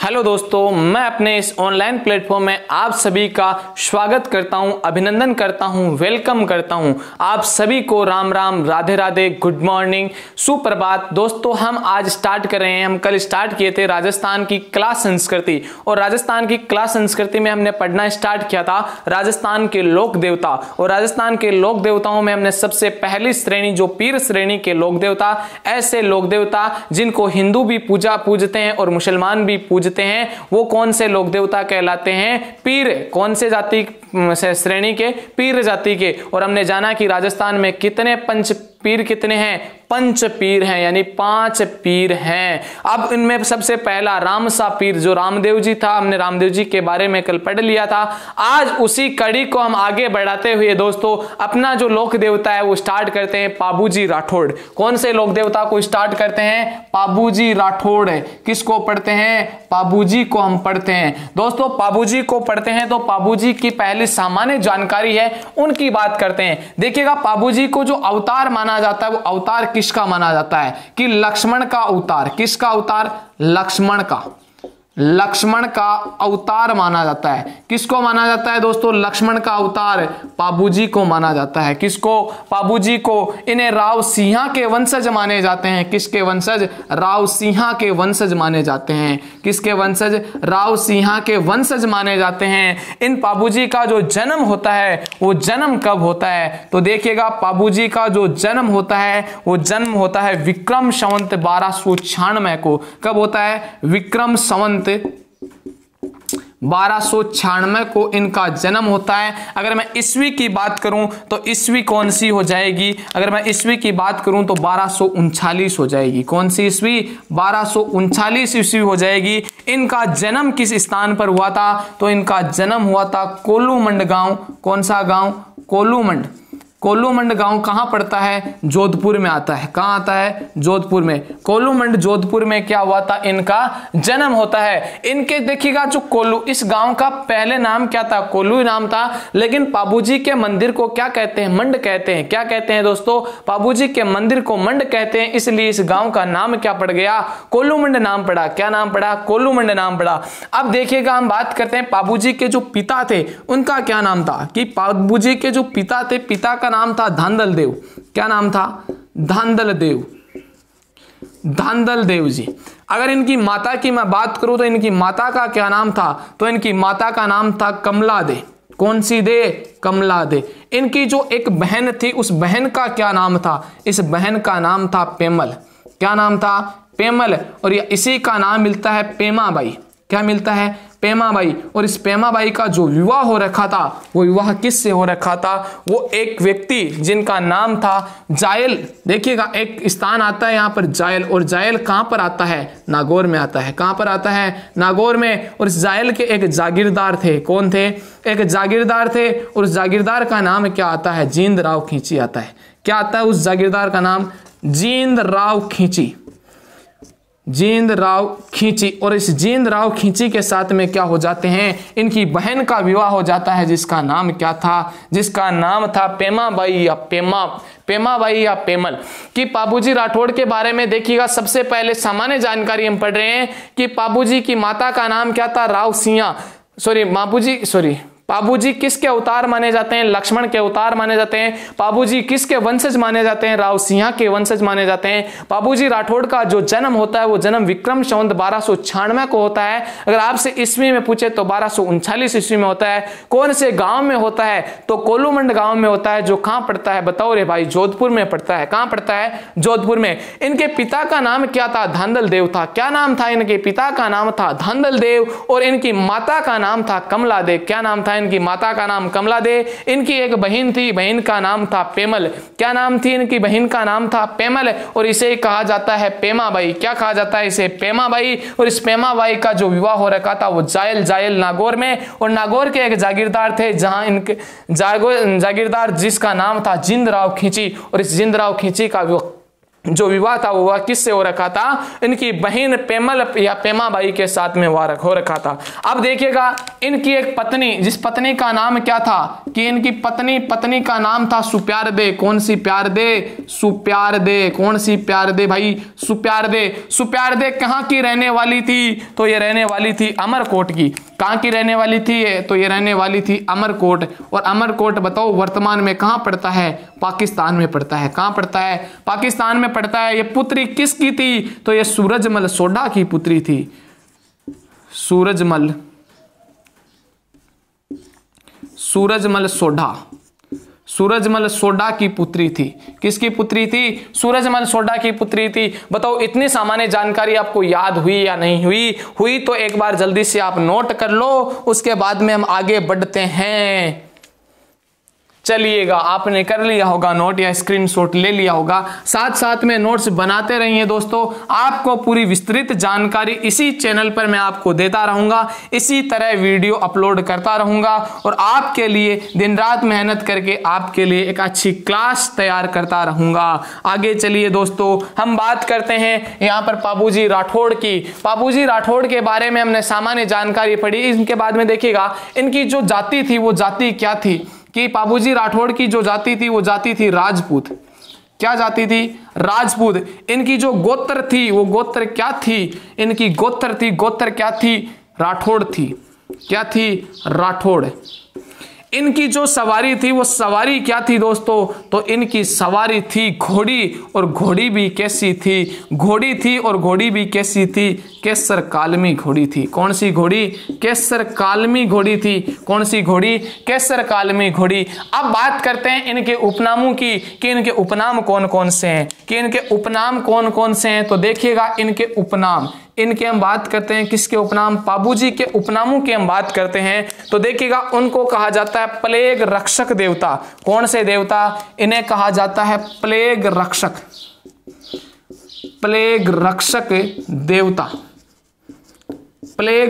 Hello दोस्तों, मैं अपने इस ऑनलाइन प्लेटफॉर्म में आप सभी का स्वागत करता हूं, अभिनंदन करता हूं, वेलकम करता हूं। आप सभी को राम राम, राधे राधे, गुड मॉर्निंग, सुप्रभात। दोस्तों, हम आज स्टार्ट कर रहे हैं। हम कल स्टार्ट किए थे राजस्थान की कला संस्कृति, और राजस्थान की कला संस्कृति में हमने पढ़ना स्टार्ट किया था राजस्थान के लोक देवता। और राजस्थान के लोक देवताओं में हमने सबसे पहली श्रेणी जो पीर श्रेणी के लोक देवता, ऐसे लोक देवता जिनको हिंदू भी पूजते हैं और मुसलमान भी पूजते हैं, वो कौन से लोक देवता कहलाते हैं? पीर। कौन से जाति श्रेणी के? पीर जाति के। और हमने जाना कि राजस्थान में कितने पंच पीर कितने हैं? पंच पीर हैं, यानी 5 पीर हैं। अब इनमें सबसे पहला रामसा पीर जो रामदेव जी था, हमने रामदेव जी के बारे में कल पढ़ लिया था। आज उसी कड़ी को हम आगे बढ़ाते हुए दोस्तों अपना जो लोक देवता है वो स्टार्ट करते हैं पाबूजी राठौड़। कौन से लोक देवता को स्टार्ट करते हैं? पाबूजी राठौड़। किसको पढ़ते हैं? पाबूजी को हम पढ़ते हैं। दोस्तों, पाबूजी को पढ़ते हैं तो पाबूजी की पहली सामान्य जानकारी है उनकी बात करते हैं। देखिएगा, पाबूजी को जो अवतार माना जाता है वो अवतार किसका माना जाता है? कि लक्ष्मण का अवतार। किसका अवतार? लक्ष्मण का। लक्ष्मण का अवतार माना जाता है। किसको माना जाता है दोस्तों? लक्ष्मण का अवतार पाबूजी को माना जाता है। किसको? पाबूजी को। इन्हें राव सिंहा के वंशज माने जाते हैं। किसके वंशज? राव सिंहा के वंशज माने जाते हैं। किसके वंशज? राव सिंहा के वंशज माने जाते हैं। इन पाबूजी का जो जन्म होता है वो जन्म कब होता है? तो देखिएगा, पाबूजी का जो जन्म होता है वो जन्म होता है विक्रम संवत 1296 को। कब होता है? विक्रम संवत 1296 को इनका जन्म होता है। अगर मैं ईस्वी की बात करूं तो ईस्वी कौन सी हो जाएगी? अगर मैं ईस्वी की बात करूं तो 1239 हो जाएगी। कौन सी ईस्वी? 1239 ईस्वी हो जाएगी। इनका जन्म किस स्थान पर हुआ था? तो इनका जन्म हुआ था कोलूमंड गांव। कौन सा गांव? कोलूमंड। कोलूमंड गांव कहां पड़ता है? जोधपुर में आता है। कहां आता है? जोधपुर में। कोलूमंड जोधपुर में क्या हुआ था? इनका जन्म होता है। इनके देखिएगा, जो कोलू, इस गांव का पहले नाम क्या था? कोलू ही नाम था, लेकिन पाबूजी के मंदिर को क्या कहते हैं? मंड कहते हैं। क्या कहते हैं दोस्तों? पाबूजी के मंदिर को मंड कहते हैं, इसलिए इस गांव का नाम क्या पड़ गया? कोलूमंड नाम पड़ा। क्या नाम पड़ा? कोलूमंड नाम पड़ा। अब देखिएगा, हम बात करते हैं पाबूजी के जो पिता थे उनका क्या नाम था? कि पाबूजी के जो पिता थे, पिता का नाम था धांधल देव। क्या नाम था? धांधल देव। धांधल देव जी। अगर इनकी माता की मैं बात करूं तो इनकी माता का क्या नाम था? तो इनकी माता का नाम था कमला दे। कौन सी दे? कमला दे। इनकी जो एक बहन थी उस बहन का क्या नाम था? इस बहन का नाम था पेमल। क्या नाम था? पेमल। और इसी का नाम मिलता है पेमा बाई। क्या मिलता है? पेमा बाई। और इस पेमा बाई का जो विवाह हो रखा था वो विवाह किससे हो रखा था? वो एक व्यक्ति जिनका नाम था जायल। देखिएगा, एक स्थान आता है यहाँ पर जायल, और जायल कहां पर आता है? नागौर में आता है। कहां पर आता है? नागौर में। और इस जायल के एक जागीरदार थे। कौन थे? एक जागीरदार थे, और उस जागीरदार का नाम क्या आता है? जींद राव खींची आता है। क्या आता है उस जागीरदार का नाम? जींद राव खींची। जींद राव खींची। और इस जींद राव खींची के साथ में क्या हो जाते हैं? इनकी बहन का विवाह हो जाता है, जिसका नाम क्या था? जिसका नाम था पेमा बाई या पेमा बाई या पेमल। कि पाबूजी राठौड़ के बारे में देखिएगा, सबसे पहले सामान्य जानकारी हम पढ़ रहे हैं कि पाबूजी की माता का नाम क्या था? राव सिंहा। पाबूजी किसके अवतार माने जाते हैं? लक्ष्मण के अवतार माने जाते हैं। पाबूजी किसके वंशज माने जाते हैं? राव सिंहा के वंशज माने जाते हैं। पाबूजी राठौड़ का जो जन्म होता है वो जन्म विक्रम संवत 1296 को होता है। अगर आपसे ईस्वी में पूछे तो 1239 ईस्वी में होता है। कौन से गांव में होता है? तो कोलूमंड गांव में होता है, जो कहां पड़ता है? बताओ रे भाई। जोधपुर में पड़ता है। कहां पड़ता है? जोधपुर में। इनके पिता का नाम क्या था? धांधल देव था। क्या नाम था? इनके पिता का नाम था धांधल देव, और इनकी माता का नाम था कमला दे। क्या नाम था? इनकी माता का नाम कमला दे। इनकी एक बहन थी, बहन का नाम था पेमल। क्या नाम थी? इनकी बहन का नाम था पेमल, और इसे कहा जाता है पेमा बाई। क्या कहा जाता है इसे? पेमा बाई। और इस पेमा बाई का जो विवाह हो रखा था वो जायल नागौर में, और नागौर के एक जागीरदार थे, जहां इनके जागीरदार जिसका नाम था जिंद राव खींची, और इस जिंद राव खींची का जो विवाह था वो किससे हो रखा था, इनकी बहन पेमल या पेमाबाई के साथ में हो रखा था। अब देखिएगा इनकी एक पत्नी, जिस पत्नी का नाम क्या था कि इनकी पत्नी का नाम था सुप्यारदे। कौन सी प्यारदे? सुप्यारदे। कौन सी प्यारदे भाई? सुप्यारदे। सुप्यारदे कहाँ की रहने वाली थी? तो ये रहने वाली थी अमरकोट की। कहाँ की रहने वाली थी ये? तो ये रहने वाली थी अमरकोट। और अमरकोट बताओ वर्तमान में कहाँ पड़ता है? पाकिस्तान में पड़ता है। कहाँ पड़ता है? पाकिस्तान में पड़ता है। ये पुत्री किसकी थी? तो ये सूरजमल सोढ़ा की पुत्री थी। सूरजमल सोढ़ा की पुत्री थी। किसकी पुत्री थी? सूरजमल सोढ़ा की पुत्री थी। बताओ इतनी सामान्य जानकारी आपको याद हुई या नहीं हुई तो एक बार जल्दी से आप नोट कर लो, उसके बाद में हम आगे बढ़ते हैं। चलिएगा, आपने कर लिया होगा नोट या स्क्रीनशॉट ले लिया होगा, साथ साथ में नोट्स बनाते रहिए दोस्तों। आपको पूरी विस्तृत जानकारी इसी चैनल पर मैं आपको देता रहूंगा, इसी तरह वीडियो अपलोड करता रहूंगा और आपके लिए दिन रात मेहनत करके आपके लिए एक अच्छी क्लास तैयार करता रहूंगा। आगे चलिए दोस्तों, हम बात करते हैं यहाँ पर बाबूजी राठौड़ की। बाबूजी राठौड़ के बारे में हमने सामान्य जानकारी पढ़ी। इनके बाद में देखिएगा इनकी जो जाति थी वो जाति क्या थी कि बाबूजी राठौड़ की जो जाति थी वो जाति थी राजपूत। क्या जाति थी? राजपूत। इनकी जो गोत्र थी वो गोत्र क्या थी? इनकी गोत्र क्या थी? राठौड़ थी। क्या थी? राठौड़। इनकी जो सवारी थी वो सवारी क्या थी दोस्तों? तो इनकी सवारी थी घोड़ी। और घोड़ी भी कैसी थी? घोड़ी थी और घोड़ी भी कैसी थी? केसर कालमी घोड़ी थी। कौन सी घोड़ी? केसर कालमी घोड़ी थी। कौन सी घोड़ी? केसर कालमी घोड़ी। अब बात करते हैं इनके उपनामों की कि इनके उपनाम कौन कौन से हैं, तो देखिएगा इनके उपनाम, इनके हम बात करते हैं किसके उपनाम? बाबूजी के उपनामों की हम बात करते हैं तो देखिएगा उनको कहा जाता है प्लेग रक्षक देवता। कौन से देवता? इन्हें कहा जाता है प्लेग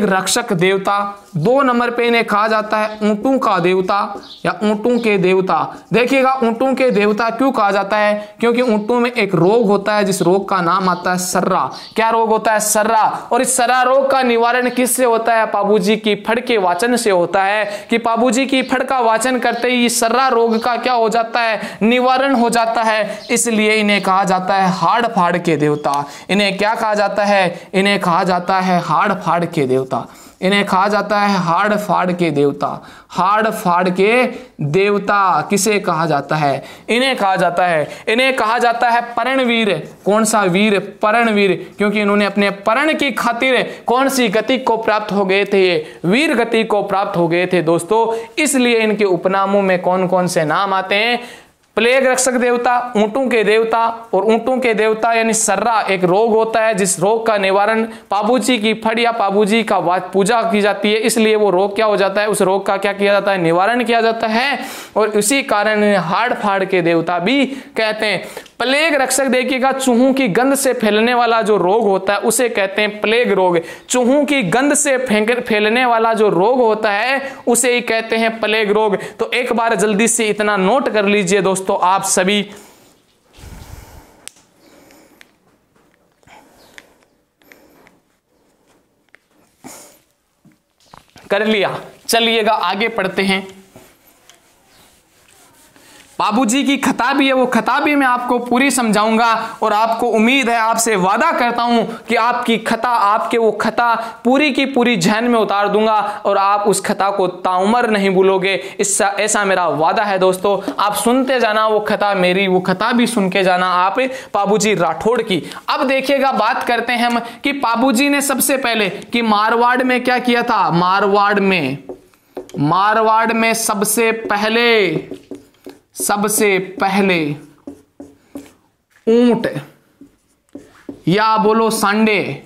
रक्षक देवता। 2 नंबर पे इन्हें कहा जाता है ऊंटों का देवता या ऊंटों के देवता। देखिएगा ऊंटों के देवता क्यों कहा जाता है? क्योंकि ऊंटों में एक रोग होता है जिस रोग का नाम आता है सर्रा। क्या रोग होता है? सर्रा। और इस सर्रा रोग का निवारण किससे होता है? बाबूजी की फड़ के वाचन से होता है कि बाबूजी की फड़ का वाचन करते ही सर्रा रोग का क्या हो जाता है? निवारण हो जाता है। इसलिए इन्हें कहा जाता है हाड़ फाड़ के देवता। इन्हें क्या कहा जाता है? इन्हें कहा जाता है हाड़ फाड़ के देवता। इन्हें कहा जाता है हाड़ फाड़ के देवता। हाड़ फाड़ के देवता किसे कहा जाता है? इन्हें कहा जाता है परणवीर। कौन सा वीर? परणवीर। क्योंकि इन्होंने अपने परण की खातिर कौन सी गति को प्राप्त हो गए थे? वीर गति को प्राप्त हो गए थे दोस्तों। इसलिए इनके उपनामों में कौन कौन से नाम आते हैं? प्लेग रक्षक देवता, ऊंटों के देवता। और ऊंटों के देवता यानी सर्रा एक रोग होता है जिस रोग का निवारण बाबूजी की फड़ या बाबूजी का पूजा की जाती है। इसलिए वो रोग क्या हो जाता है? उस रोग का क्या किया जाता है? निवारण किया जाता है। और इसी कारण हाड़ फाड़ के देवता भी कहते हैं। प्लेग रक्षक देखिएगा चूहों की गंध से फैलने वाला जो रोग होता है उसे कहते हैं प्लेग रोग। चूहों की गंध से फैलने वाला जो रोग होता है उसे ही कहते हैं प्लेग रोग। तो एक बार जल्दी से इतना नोट कर लीजिए दोस्तों आप सभी। कर लिया? चलिएगा आगे पढ़ते हैं। बाबूजी की खता भी है, वो खता भी मैं आपको पूरी समझाऊंगा और आपको उम्मीद है, आपसे वादा करता हूं कि आपकी खता, आपके वो खता पूरी की पूरी जहन में उतार दूंगा और आप उस खता को ताउमर नहीं भूलोगे। इससा ऐसा मेरा वादा है दोस्तों। आप सुनते जाना वो खता मेरी, वो खता भी सुन के जाना आप बाबूजी राठौड़ की। अब देखिएगा बात करते हैं हम कि बाबूजी ने सबसे पहले कि मारवाड़ में क्या किया था? मारवाड़ में सबसे पहले ऊंट या बोलो सांडे,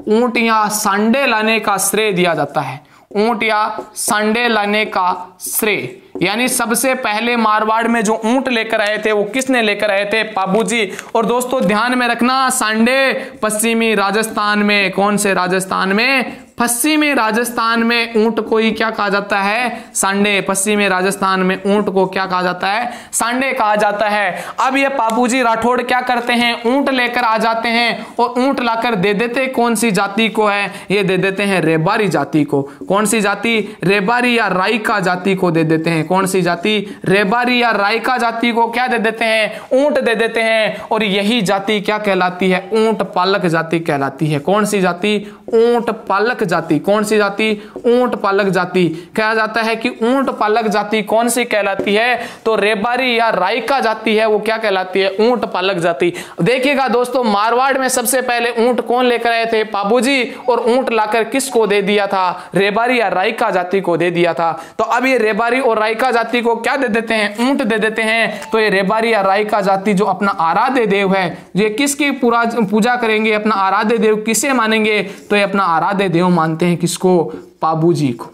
ऊंट या सांडे लाने का श्रेय दिया जाता है। ऊंट या सांडे लाने का श्रेय यानी सबसे पहले मारवाड़ में जो ऊंट लेकर आए थे वो किसने लेकर आए थे? बाबूजी। और दोस्तों ध्यान में रखना सांडे पश्चिमी राजस्थान में, कौन से राजस्थान में? पश्चिमी राजस्थान में ऊंट को ही क्या कहा जाता है? सांडे। पश्चिमी राजस्थान में ऊंट को क्या कहा जाता है? सांडे कहा जाता है। अब ये बाबूजी राठौड़ क्या करते हैं? ऊंट लेकर आ जाते हैं और ऊंट लाकर दे देते कौन सी जाति को है? ये दे देते हैं रेबारी जाति को। कौन सी जाति? रेबारी या राइका जाति को दे देते हैं। कौन सी जाति? रेबारी या राइका जाति को क्या दे देते हैं? ऊंट दे देते हैं। और यही जाति क्या कहलाती है? ऊंट पालक जाति कहलाती है। कौन सी जाति? ऊंट पालक जाति। कौन सी जाति? ऊंट पालक जाति। कहा जाता है कि ऊंट पालक जाति कौन सी कहलाती है? तो रेबारी या राइका जाति है वो क्या कहलाती है? ऊंट पालक जाति। देखिएगा दोस्तों, मारवाड़ में सबसे पहले ऊंट कौन लेकर आए थे? बाबूजी। और ऊंट लाकर किसको दे दिया था? रेबारी या राइका जाति को दे दिया था। तो अब ये रेबारी और राइका जाति को क्या दे देते हैं? ऊंट दे देते हैं। तो ये रेबारी या राइका जाति जो अपना आराध्य देव है, ये किसकी पूजा करेंगे? अपना आराध्य देव किसे मानेंगे? तो ये अपना आराध्य देव मानते हैं किसको? बाबूजी को।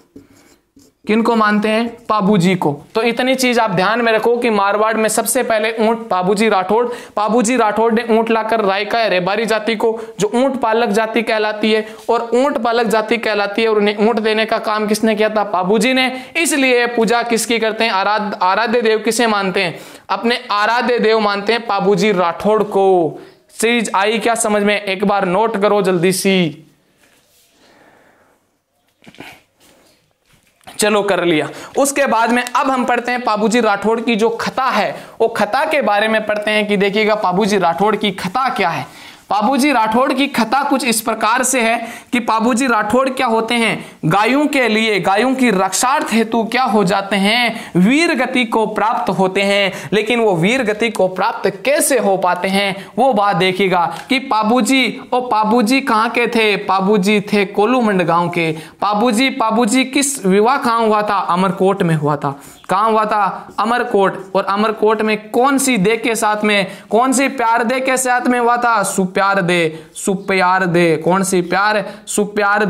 किनको मानते हैं? बाबूजी को। तो इतनी चीज आप ध्यान में रखो कि मारवाड़ में सबसे पहले ऊंट बाबूजी राठौड़ ने ऊंट लाकर राइका या रेबारी जाति को, जो ऊंट पालक जाति कहलाती है, और ऊंट पालक जाति कहलाती है, और उन्हें ऊंट देने का काम किसने किया था? बाबूजी ने। इसलिए पूजा किसकी करते हैं? आराध्य देव किसे मानते हैं? अपने आराध्य देव मानते हैं बाबूजी राठौड़ को। चीज आई क्या समझ में? एक बार नोट करो जल्दी सी। चलो कर लिया। उसके बाद में अब हम पढ़ते हैं बाबूजी राठौड़ की जो कथा है, वो कथा के बारे में पढ़ते हैं कि देखिएगा बाबूजी राठौड़ की कथा क्या है। बाबूजी राठौड़ की कथा कुछ इस प्रकार से है कि बाबूजी राठौड़ क्या होते हैं? गायों के लिए, गायों की रक्षार्थ हेतु क्या हो जाते हैं? वीर गति को प्राप्त होते हैं। लेकिन वो वीर गति को प्राप्त कैसे हो पाते हैं वो बात देखिएगा कि बाबूजी कहाँ के थे? बाबूजी थे कोलूमंड गांव के। बाबूजी किस विवाह कहाँ हुआ था? अमरकोट में हुआ था। कहाँ हुआ था? अमरकोट। और अमरकोट में कौन सी दे के साथ में, कौन सी प्यार दे के साथ में हुआ था? सुप्यार दे। कौन सी प्यार? सुप्यार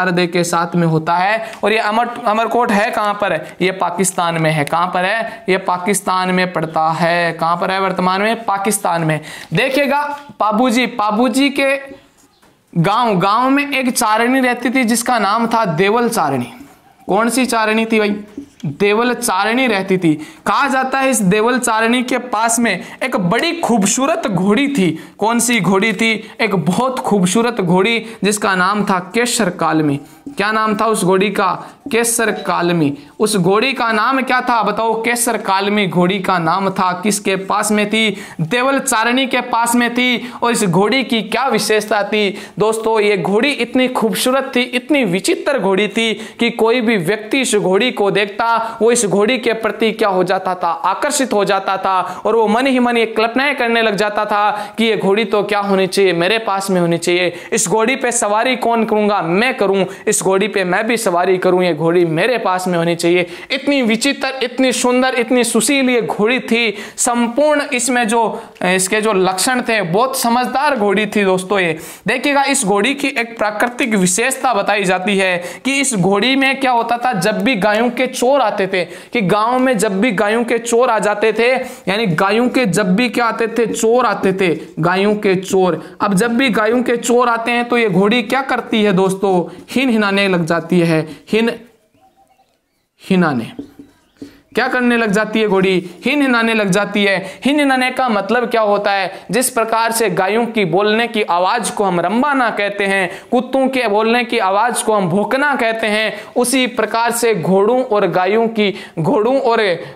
दे के साथ में होता है। और ये अमरकोट है कहाँ पर? ये पाकिस्तान में है। कहाँ पर है? ये पाकिस्तान में पड़ता है। कहाँ पर है वर्तमान में? पाकिस्तान में। देखिएगा बाबूजी के गांव में एक चारणी रहती थी जिसका नाम था देवल चारणी। कौन सी चारणी थी भाई? देवल चारणी रहती थी। कहा जाता है इस देवल चारणी के पास में एक बड़ी खूबसूरत घोड़ी थी। कौन सी घोड़ी थी? एक बहुत खूबसूरत घोड़ी जिसका नाम था केसर कालमी। क्या नाम था उस घोड़ी का? केसर कालमी। उस घोड़ी का नाम क्या था बताओ? केसर कालमी घोड़ी का नाम था। किसके पास में थी? देवल चारणी के पास में थी। और इस घोड़ी की क्या विशेषता थी दोस्तों? ये घोड़ी इतनी खूबसूरत थी, इतनी विचित्र घोड़ी थी कि कोई भी व्यक्ति इस घोड़ी को देखता वो इस घोड़ी के प्रति क्या हो जाता था? आकर्षित हो जाता था। और वो मन ही मन ये कल्पनाएं करने लग जाता था कि ये घोड़ी तो क्या होनी चाहिए? मेरे पास में होनी चाहिए। इस घोड़ी पे सवारी कौन करूंगा? मैं करूं। इस घोड़ी पे मैं भी सवारी करूं। ये घोड़ी मेरे पास में होनी चाहिए। इतनी विचित्र, इतनी सुंदर, इतनी सुशील ये घोड़ी थी। संपूर्ण इसमें जो इसके जो लक्षण थे, बहुत समझदार घोड़ी थी दोस्तों। ये देखिएगा, इस घोड़ी की एक प्राकृतिक विशेषता बताई जाती है कि इस घोड़ी में क्या होता था? जब भी गायों के चोर आते थे, कि गांव में जब भी गायों के चोर आ जाते थे, यानी गायों के जब भी क्या आते थे? चोर आते थे, गायों के चोर। अब जब भी गायों के चोर आते हैं तो ये घोड़ी क्या करती है दोस्तों? हिनाने लग जाती है। हिनाने क्या करने लग जाती है? घोड़ी हिनाने लग जाती है। हिनाने का मतलब क्या होता है? जिस प्रकार से गायों की बोलने की आवाज को हम रंबाना कहते हैं, कुत्तों के बोलने की आवाज को हम भौंकना कहते हैं, उसी प्रकार से घोड़ों और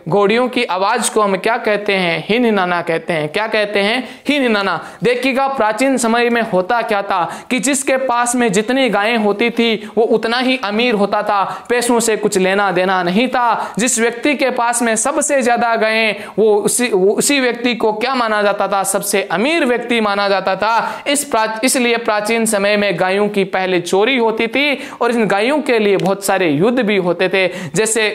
घोड़ियों की आवाज को हम क्या कहते हैं? हिनाना कहते हैं। क्या कहते हैं? हिनाना। देखिएगा, प्राचीन समय में होता क्या था कि जिसके पास में जितनी गायें होती थी वो उतना ही अमीर होता था। पैसों से कुछ लेना देना नहीं था। जिस व्यक्ति के पास में सबसे ज्यादा गायें, वो उसी व्यक्ति को क्या माना जाता था? सबसे अमीर व्यक्ति माना जाता था। इसलिए प्राचीन समय में गायों की पहले चोरी होती थी और इन गायों के लिए बहुत सारे युद्ध भी होते थे। जैसे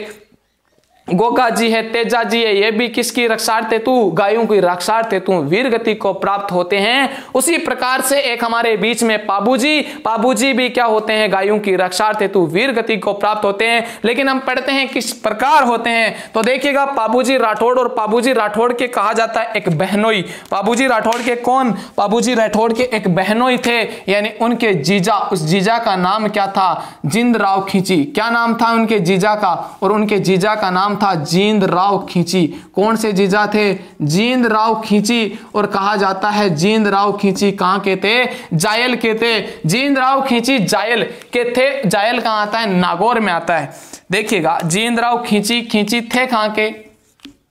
गोगा जी है, तेजा जी है, ये भी किसकी रक्षार्थ हेतु, गायों की रक्षार्थ हेतु वीर गति को प्राप्त होते हैं। उसी प्रकार से एक हमारे बीच में पाबूजी भी क्या होते हैं, गायों की रक्षार्थ हेतु वीर गति को प्राप्त होते हैं। लेकिन हम पढ़ते हैं किस प्रकार होते हैं, तो देखिएगा पाबूजी राठौड़, और पाबूजी राठौड़ के कहा जाता है एक बहनोई। पाबूजी राठौड़ के कौन, पाबूजी राठौड़ के एक बहनोई थे, यानी उनके जीजा, उस जीजा का नाम क्या था, जिंदराव खींची। क्या नाम था उनके जीजा का, और उनके जीजा का नाम था जिंदराव खींची। कौन से जीजा थे, जिंदराव खींची। और कहा जाता है जिंदराव खींची कहां के थे, जायल के थे। जिंदराव खींची जायल के थे। जायल कहां आता है, नागौर में आता है। देखिएगा जिंदराव खींची, खींची थे कहां के,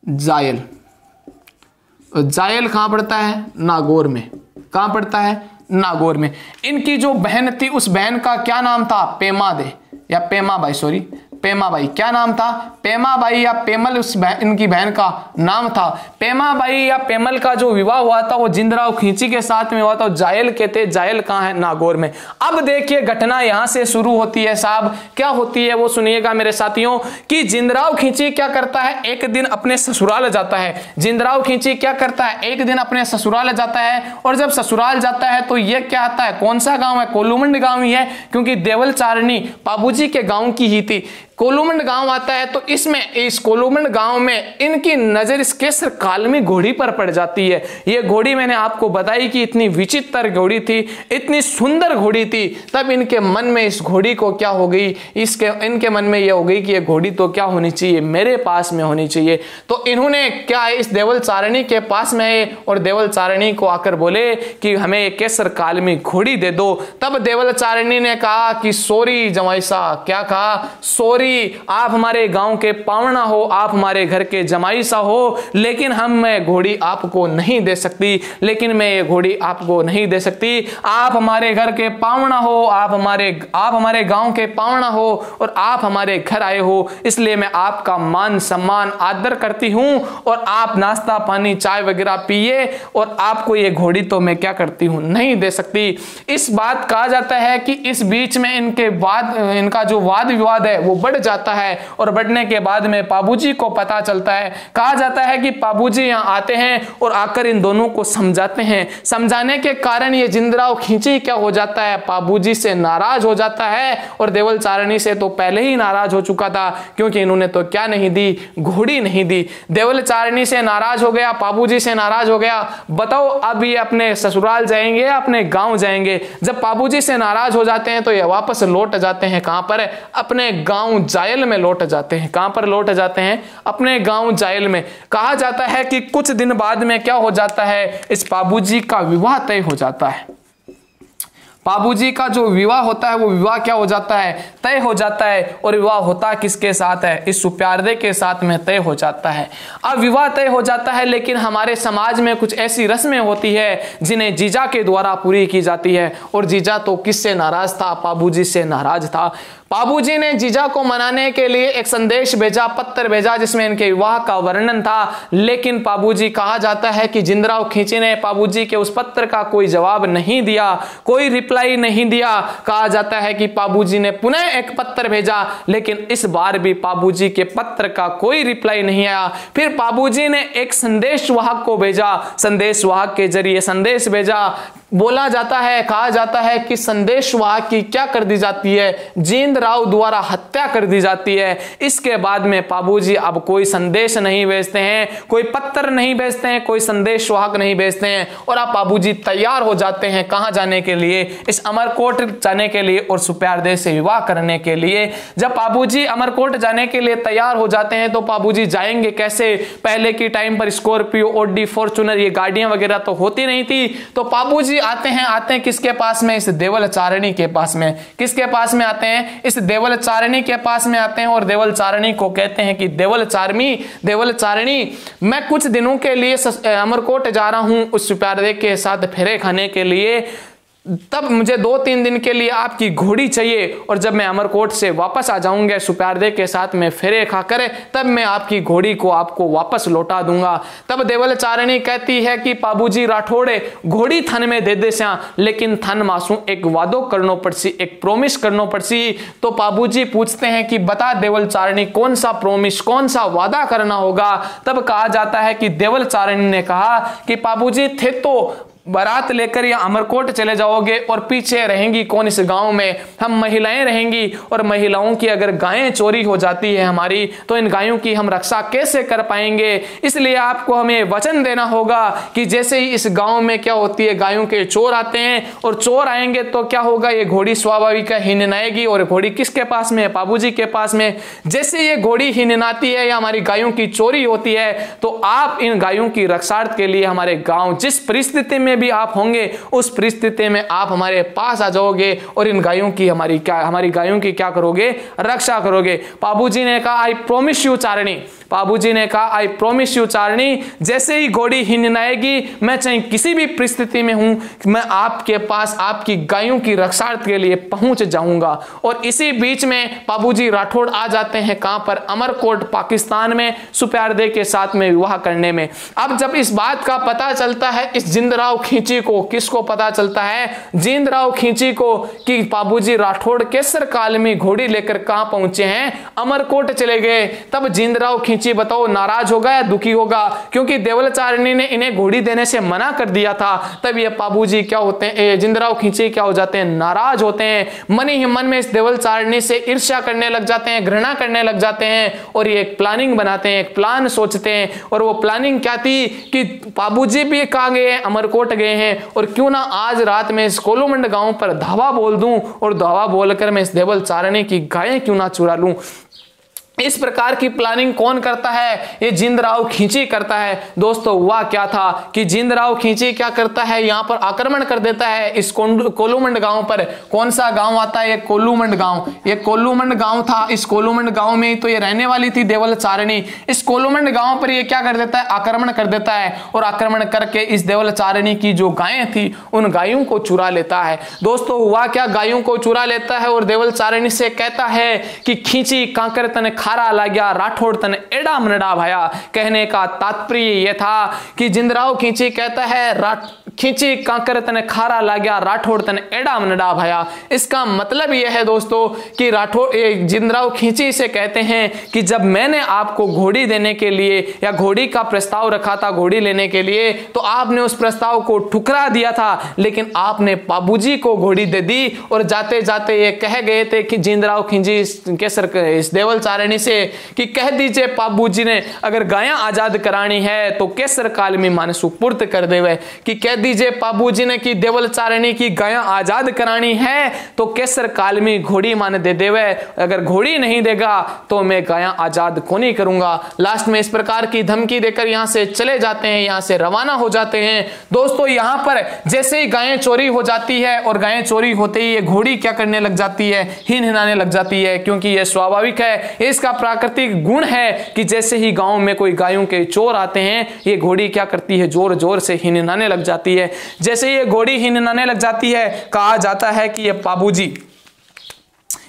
जायल। जायल कहां पड़ता है, नागौर में। कहां पड़ता है, नागौर में। इनकी जो बहन थी, उस बहन का क्या नाम था, पेमादे या पेमाबाई, सॉरी पेमाबाई। क्या नाम था, पेमाबाई या पेमल, उस इनकी बहन का नाम था। पेमाबाई या पेमल का जो विवाह हुआ था वो जिंदराव खींची के साथ में हुआ था। जायल के थे, जायल कहां है, नागौर में। अब देखिए घटना यहां से शुरू होती है साहब, क्या होती है वो सुनिएगा मेरे साथियों, कि जिंदराव खींची क्या करता है, एक दिन अपने ससुराल जाता है। जिंदराव खींची क्या करता है, एक दिन अपने ससुराल जाता है। और जब ससुराल जाता है तो ये क्या आता है, कौन सा गांव है, कोलूमंड गांव ही है, क्योंकि देवल चारणी पाबूजी के गांव की ही थी। कोलूमंड गांव आता है, तो इसमें इस कोलूमंड गांव में इनकी नजर इस केसर कालमी घोड़ी पर पड़ जाती है। ये घोड़ी मैंने आपको बताई कि इतनी विचित्र घोड़ी थी, इतनी सुंदर घोड़ी थी। तब इनके मन में इस घोड़ी को क्या हो गई, इनके मन में यह हो गई कि ये घोड़ी तो क्या होनी चाहिए, मेरे पास में होनी चाहिए। तो इन्होंने क्या है, इस देवल चारणी के पास में है और देवल चारणी को आकर बोले कि हमें ये केसर कालमी घोड़ी दे दो। तब देवल चारणी ने कहा कि सॉरी जमाई साहब, क्या कहा, सॉरी, आप हमारे गांव के पावना हो, आप हमारे घर के जमाई सा हो, लेकिन मैं घोड़ी आपको नहीं दे सकती, लेकिन मैं ये घोड़ी आपको नहीं दे सकती। आप हमारे घर के पावना हो, आप हमारे गांव के पावना हो और आप हमारे घर आए हो, इसलिए मैं आपका मान सम्मान आदर करती हूं और आप नाश्ता पानी चाय वगैरह पिए, और आपको ये घोड़ी तो मैं क्या करती हूं, नहीं दे सकती। इस बात कहा जाता है कि इस बीच में इनका जो वाद विवाद है वो बढ़ जाता है, और बढ़ने के बाद में पाबूजी को पता चलता है। कहा जाता है कि पाबूजी यहां आते हैं और आकर इन दोनों को समझाते हैं। समझाने के कारण ये जिंदराव खींची क्या हो जाता है, पाबूजी से नाराज हो जाता है, और देवल चारणी से तो पहले ही नाराज हो चुका था, क्योंकि इन्होंने तो क्या नहीं दी, घोड़ी नहीं दी। देवल चारणी से नाराज हो गया, पाबूजी से नाराज हो गया। बताओ अब ये अपने ससुराल जाएंगे या अपने गांव जाएंगे। जब पाबूजी से नाराज हो जाते हैं तो ये वापस लौट जाते हैं, कहां पर, अपने गांव जायल में लौट जाते हैं। कहां पर लौट जाते हैं, अपने गांव जायल में। कहा जाता है कि कुछ दिन बाद में क्या हो जाता है, इस पाबूजी का विवाह तय हो जाता है। पाबूजी का जो विवाह होता है वो विवाह क्या हो जाता है, तय हो जाता है। और विवाह होता किसके साथ है, इस सुप्यारदे के साथ में तय हो जाता है। अब विवाह तय हो जाता है, लेकिन हमारे समाज में कुछ ऐसी रस्में होती है जिन्हें जीजा के द्वारा पूरी की जाती है। और जीजा तो किससे नाराज था, पाबूजी से नाराज था। पाबूजी ने जीजा को मनाने के लिए एक संदेश भेजा, पत्र भेजा, जिसमें इनके विवाह का वर्णन था। लेकिन पाबूजी, कहा जाता है कि जिंदराव खींची ने पाबूजी के उस पत्र का कोई जवाब नहीं दिया, कोई रिप्लाई नहीं दिया। कहा जाता है कि पाबूजी ने पुनः एक पत्र भेजा, लेकिन इस बार भी पाबूजी के पत्र का कोई रिप्लाई नहीं आया। फिर पाबूजी ने एक संदेशवाहक को भेजा, संदेशवाहक के जरिए संदेश भेजा। बोला जाता है, कहा जाता है कि संदेशवाहक की क्या कर दी जाती है, जिंदराव द्वारा हत्या कर दी जाती है। इसके बाद में पाबूजी अब कोई संदेश नहीं भेजते हैं, कोई पत्र नहीं भेजते हैं, कोई संदेशवाहक नहीं भेजते हैं, और अब पाबूजी तैयार हो जाते हैं कहां जाने के लिए, इस अमरकोट जाने के लिए और सुप्यारदे से विवाह करने के लिए। जब पाबूजी अमरकोट जाने के लिए तैयार हो जाते हैं तो पाबूजी जाएंगे कैसे। पहले की टाइम पर स्कॉर्पियो, ऑडी, फॉर्च्यूनर ये गाड़ियां वगैरह तो होती नहीं थी। तो पाबूजी आते हैं किसके पास में, इस देवल चारणी के पास में। किसके पास में आते हैं, इस देवल चारणी के पास में आते हैं, और देवल चारणी को कहते हैं कि देवल चारणी, मैं कुछ दिनों के लिए अमरकोट जा रहा हूं उस सुप्यारदे के साथ फेरे खाने के लिए। तब मुझे 2-3 दिन के लिए आपकी घोड़ी चाहिए, और जब मैं अमरकोट से वापस आ जाऊंगा सुप्यारदे के साथ में फेरे खाकर, तब मैं आपकी घोड़ी को आपको वापस लौटा दूंगा। तब देवल चारणी कहती है कि पाबूजी राठौड़े घोड़ी थन में दे स्या, लेकिन थन मासू एक वादो करनो पड़सी, एक प्रोमिस करनो पड़सी। तो पाबूजी पूछते हैं कि बता देवल चारणी कौन सा प्रोमिस, कौन सा वादा करना होगा। तब कहा जाता है कि देवल चारणी ने कहा कि पाबूजी थे तो बारात लेकर या अमरकोट चले जाओगे और पीछे रहेंगी कौन इस गांव में, हम महिलाएं रहेंगी, और महिलाओं की अगर गायें चोरी हो जाती है हमारी, तो इन गायों की हम रक्षा कैसे कर पाएंगे। इसलिए आपको हमें वचन देना होगा कि जैसे ही इस गांव में क्या होती है, गायों के चोर आते हैं, और चोर आएंगे तो क्या होगा, ये घोड़ी स्वाभाविक हिननाएगी। और घोड़ी किसके पास में है, पाबूजी के पास में। जैसे ये घोड़ी हिननाती है या हमारी गायों की चोरी होती है, तो आप इन गायों की रक्षार्थ के लिए हमारे गांव जिस परिस्थिति में भी आप होंगे उस परिस्थिति में आप हमारे पास आ जाओगे और इन गायों की हमारी गायों की क्या करोगे, रक्षा करोगे। पाबूजी ने कहा आई प्रोमिस यू चारणी, पाबूजी ने कहा आई प्रोमिस यू चारणी, जैसे ही घोड़ी हिननाएगी मैं चाहे किसी भी परिस्थिति में हूं, मैं आपके पास आपकी गायों की रक्षार्थ के लिए पहुंच जाऊंगा। और इसी बीच में पाबूजी राठौड़ आ जाते हैं कहां पर, अमरकोट पाकिस्तान में, सुप्यारदे के साथ में विवाह करने में। अब जब इस बात का पता चलता है इस जिंदराव खींची को, किसको पता चलता है, जिंदराव खींची को, कि पाबूजी राठौड़ केसर काल में घोड़ी लेकर कहां पहुंचे हैं, अमरकोट चले गए। तब जिंदराव खींची बताओ नाराज होगा या दुखी होगा, क्योंकि देवल चारणी ने इन्हें घोड़ी देने से मना कर दिया था। तब ये पाबूजी क्या होते हैं, जिंदराव खींची क्या हो जाते हैं, नाराज होते हैं। मन ही मन में इस देवल चारणी से ईर्ष्या करने लग जाते हैं, घृणा करने लग जाते हैं, और ये एक प्लानिंग बनाते हैं, एक प्लान सोचते हैं। और वो प्लानिंग क्या थी कि पाबूजी भी कहाँ गए हैं, अमरकोट गए हैं, और क्यों ना आज रात में इस कोलूमंड गांव पर धावा बोल दूं, और धावा बोलकर मैं इस देवल चारणी की गायें क्यों ना चुरा लूं। इस प्रकार की प्लानिंग कौन करता है, ये जिंदराव खींची करता है। दोस्तों हुआ क्या था कि जिंदराव खींची क्या करता है, यहां पर आक्रमण कर देता है इस कोलूमंड गांव पर। कौन सा गांव आता है, ये कोलूमंड गांव, ये कोलूमंड गांव था। इस कोलूमंड गांव में तो ये रहने वाली थी देवल चारणी। इस कोलूमंड गांव पर ये क्या कर देता है, आक्रमण कर देता है, और आक्रमण करके इस देवल चारणी की जो गायें थी उन गायों को चुरा लेता है। दोस्तों हुआ क्या, गायों को चुरा लेता है और देवल चारणी से कहता है कि खींची कांकर तने खारा ला गया, राठौड़ तने एड़ा मनड़ा भाया। कहने का तात्पर्य यह था कि जिंदराव खींची कहता है खींची कांकर तने खारा ला गया, राठौड़ तने एड़ा मनड़ा भाया। इसका मतलब यह है दोस्तों कि जिंदराव खींची से कहते हैं कि जब मैंने आपको घोड़ी देने के लिए या घोड़ी का प्रस्ताव रखा था घोड़ी लेने के लिए, तो आपने उस प्रस्ताव को ठुकरा दिया था, लेकिन आपने पाबूजी को घोड़ी दे दी। और जाते जाते ये कह गए थे कि जिंदराव खींची इस देवल चारणी से कि कह दीजिए पाबूजी ने अगर गायां आजाद करानी है तो केसर काल में माने सुपुर्द कर देवे, कि कह दीजिए पाबूजी ने कि देवल चारणी की गायां आजाद करानी है तो केसर काल में घोड़ी माने दे देवे, अगर घोड़ी नहीं देगा तो मैं गायां आजाद को नहीं करूंगा। लास्ट में इस प्रकार की धमकी देकर यहां से चले जाते हैं, यहां से रवाना हो जाते हैं। दोस्तों यहां पर जैसे ही गायें चोरी हो जाती है और गायें चोरी होते ही ये घोड़ी क्या करने लग जाती है, हिनहिनाने लग जाती है, क्योंकि यह स्वाभाविक है, इसका प्राकृतिक गुण है कि जैसे ही गांव में कोई गायों के चोर आते हैं ये घोड़ी क्या करती है, जोर जोर से हिनहिनाने लग जाती है। जैसे ये घोड़ी हिनहिनाने लग जाती है, कहा जाता है कि ये पाबूजी,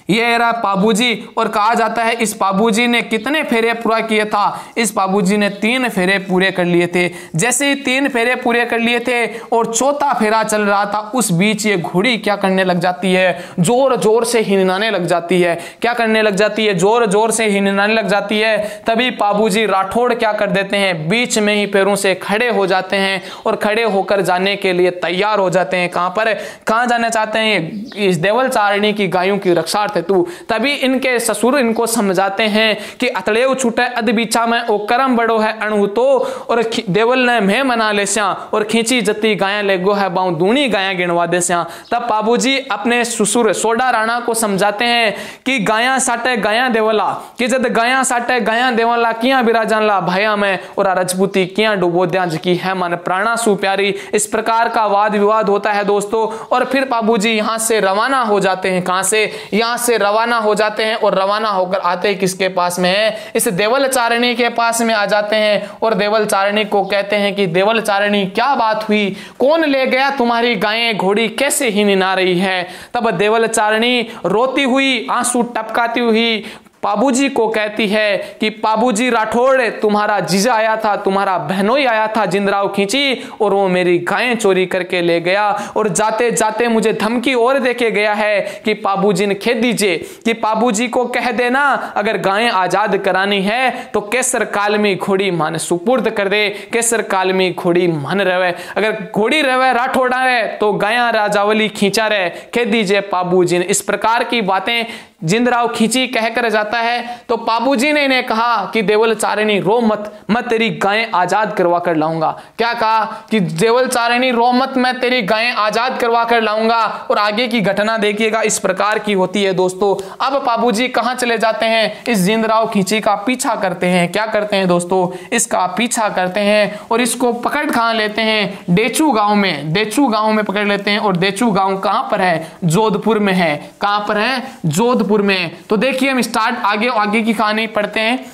ये रहा पाबूजी, और कहा जाता है इस पाबूजी ने कितने फेरे पूरा किए था, इस पाबूजी ने 3 फेरे पूरे कर लिए थे। जैसे ही 3 फेरे पूरे कर लिए थे और चौथा फेरा चल रहा था, उस बीच ये घोड़ी क्या करने लग जाती है, जोर जोर से हिनहिनाने लग जाती है। क्या करने लग जाती है, जोर जोर से हिनहिनाने लग जाती है। तभी पाबूजी राठौड़ क्या कर देते हैं, बीच में ही पैरों से खड़े हो जाते हैं और खड़े होकर जाने के लिए तैयार हो जाते हैं। कहां पर, कहां जाना चाहते हैं, इस देवल चारणी की गायों की रक्षा तू। तभी इनके ससुर इनको समझाते हैं कि अतड़ेव छूटे अध बीचा में ओ करम बड़ो है अणु तो, और देवल ने मैं मना ले स्या और खींची जती गाया ले गो है बाऊ दूनी गाया गिनवा दे स्या। तब पाबूजी अपने ससुर सोडा राणा को समझाते हैं कि गाया साटे गाया देवला, कि जद गाया साटे गाया देवला किया बिराजन ला भाया में और राजपूती किया डुबो द्या जकी है मन प्राणा सु प्यारी। इस प्रकार का वाद विवाद होता है दोस्तों, और फिर पाबूजी यहां से रवाना हो जाते हैं। कहां से, यहां से रवाना हो जाते हैं और रवाना होकर आते हैं किसके पास में है, इस देवलचारिणी के पास में आ जाते हैं और देवलचारिणी को कहते हैं कि देवलचारिणी क्या बात हुई, कौन ले गया तुम्हारी गायें, घोड़ी कैसे ही निना रही है। तब देवलचारिणी रोती हुई, आंसू टपकाती हुई पाबूजी को कहती है कि पाबूजी राठौड़, तुम्हारा जीजा आया था, तुम्हारा बहनोई आया था जिंदराव खींची, और वो मेरी गायें चोरी करके ले गया और जाते जाते मुझे धमकी और देके गया है कि पाबूजी ने खेद दीजिए कि पाबूजी को कह देना अगर गायें आजाद करानी है तो केसर कालमी घोड़ी मान सुपुर्द कर दे, केसर कालमी घोड़ी मान रहे, अगर घोड़ी रहे राठौड़ा रहे तो गाया राजावली खींचा रहे, कह दीजिए पाबूजी ने। इस प्रकार की बातें जिंदराव खींची कहकर जाता है तो पाबूजी ने इन्हें कहा कि देवलचारिणी रो मत, मैं तेरी गायें आजाद करवा कर लाऊंगा। क्या कहा कि देवलचारिणी रो मत, मैं तेरी गायें आजाद करवा कर लाऊंगा। और आगे की घटना देखिएगा इस प्रकार की होती है दोस्तों। अब पाबूजी कहां चले जाते हैं, इस जिंदराव खींची का पीछा करते हैं। क्या करते हैं दोस्तों, इसका पीछा करते हैं और इसको पकड़ कहां लेते हैं, डेचू गांव में, डेचू गांव में पकड़ लेते हैं। और डेचू गांव कहां पर है, जोधपुर में है। कहां पर है, जोधपुर में। तो देखिए हम स्टार्ट आगे की कहानी पढ़ते हैं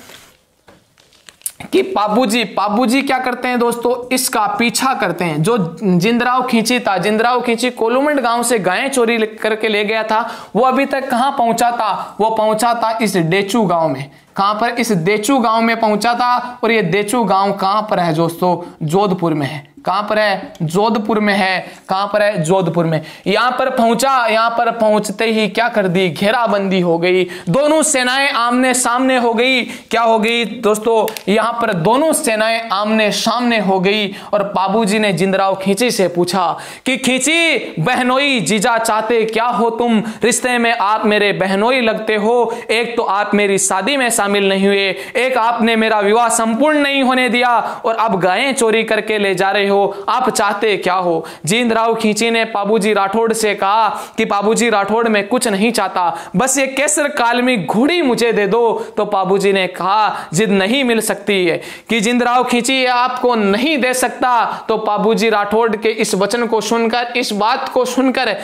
कि पाबूजी क्या करते हैं दोस्तों, इसका पीछा करते हैं। जो जिंदराव खींची था, जिंदराव खींची कोलुमंड गांव से गायें चोरी करके ले गया था, वो अभी तक कहां पहुंचा था, वो पहुंचा था इस डेचू गांव में। कहां पर, इस डेचू गांव में पहुंचा था। और ये डेचू गांव कहां पर है दोस्तों, जोधपुर में है। कहां पर है, जोधपुर में है। कहां पर है, जोधपुर में। यहां पर पहुंचा, यहां पर पहुंचते ही क्या कर दी, घेराबंदी हो गई, दोनों सेनाएं आमने सामने हो गई। क्या हो गई दोस्तों, यहां पर दोनों सेनाएं आमने सामने हो गई। और पाबूजी ने जिंदराव खींची से पूछा कि खींची बहनोई जीजा चाहते क्या हो तुम, रिश्ते में आप मेरे बहनोई लगते हो, एक तो आप मेरी शादी में शामिल नहीं हुए, एक आपने मेरा विवाह संपूर्ण नहीं होने दिया और अब गायें चोरी करके ले जा रहे हो, आप चाहते क्या हो। जिंदराव खींची ने पाबूजी राठौड़ से कहा कि पाबूजी राठौड़ मैं कुछ नहीं चाहता, बस ये केसर कालमी घोड़ी मुझे दे दो। तो पाबूजी ने कहा जिद नहीं मिल सकती है कि जिंदराव खींची आपको नहीं दे सकता। तो पाबूजी राठौड़ के इस वचन को सुनकर, इस बात को सुनकर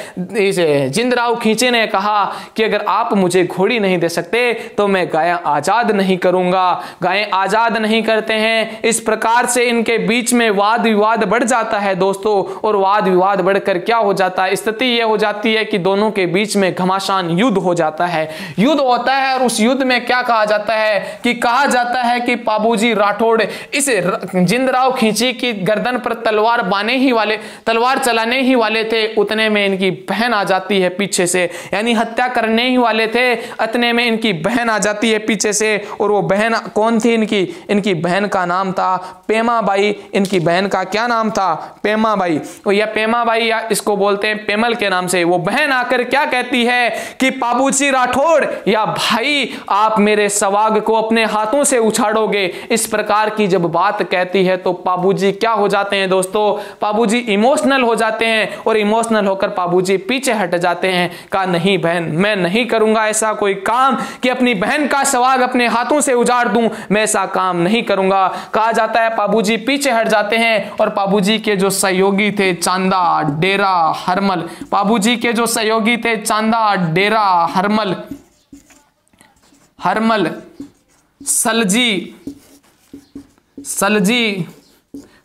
जिंदराव खींची ने कहा कि अगर आप मुझे घोड़ी नहीं दे सकते तो मैं गायें आजाद नहीं करूंगा। गायें आजाद नहीं करते हैं। इस प्रकार से इनके बीच में वाद विवाद बढ़ जाता है दोस्तों। और वाद विवाद बढ़कर क्या हो जाता है, स्थिति यह हो जाती है कि दोनों के बीच में घमासान युद्ध हो जाता है। युद्ध होता है और उस युद्ध में क्या कहा जाता है कि कहा जाता है कि पाबूजी राठौड़ इस जिंदराव खींची की गर्दन पर तलवार बाने ही वाले, तलवार चलाने ही वाले थे, उतने में इनकी बहन आ जाती है पीछे से, यानी हत्या करने ही वाले थे, इतने में इनकी बहन आ जाती है पीछे से। और वो बहन कौन थी इनकी, इनकी बहन का नाम था पेमा बाई। इनकी बहन का क्या नाम था, पेमा बाई। और यह पेमा बाई या इसको बोलते हैं पेमल के नाम से। वो बहन आकर क्या कहती है कि पाबूजी राठौड़ या भाई आप मेरे सवाग को अपने हाथों से उछाड़ोगे। इस प्रकार की जब बात कहती है तो पाबूजी क्या हो जाते हैं दोस्तों, पाबूजी इमोशनल हो जाते हैं और इमोशनल होकर पाबूजी पीछे हट जाते हैं। कहा नहीं बहन, मैं नहीं करूंगा ऐसा कोई काम कि अपनी बहन का सवाग अपने हाथों से उजाड़ दूं, मैं ऐसा काम नहीं करूंगा। कहा जाता है पाबूजी पीछे हट जाते हैं। और पाबूजी के जो सहयोगी थे चांदा, डेरा, हरमल, पाबूजी के जो सहयोगी थे चांदा, डेरा, हरमल, सलजी,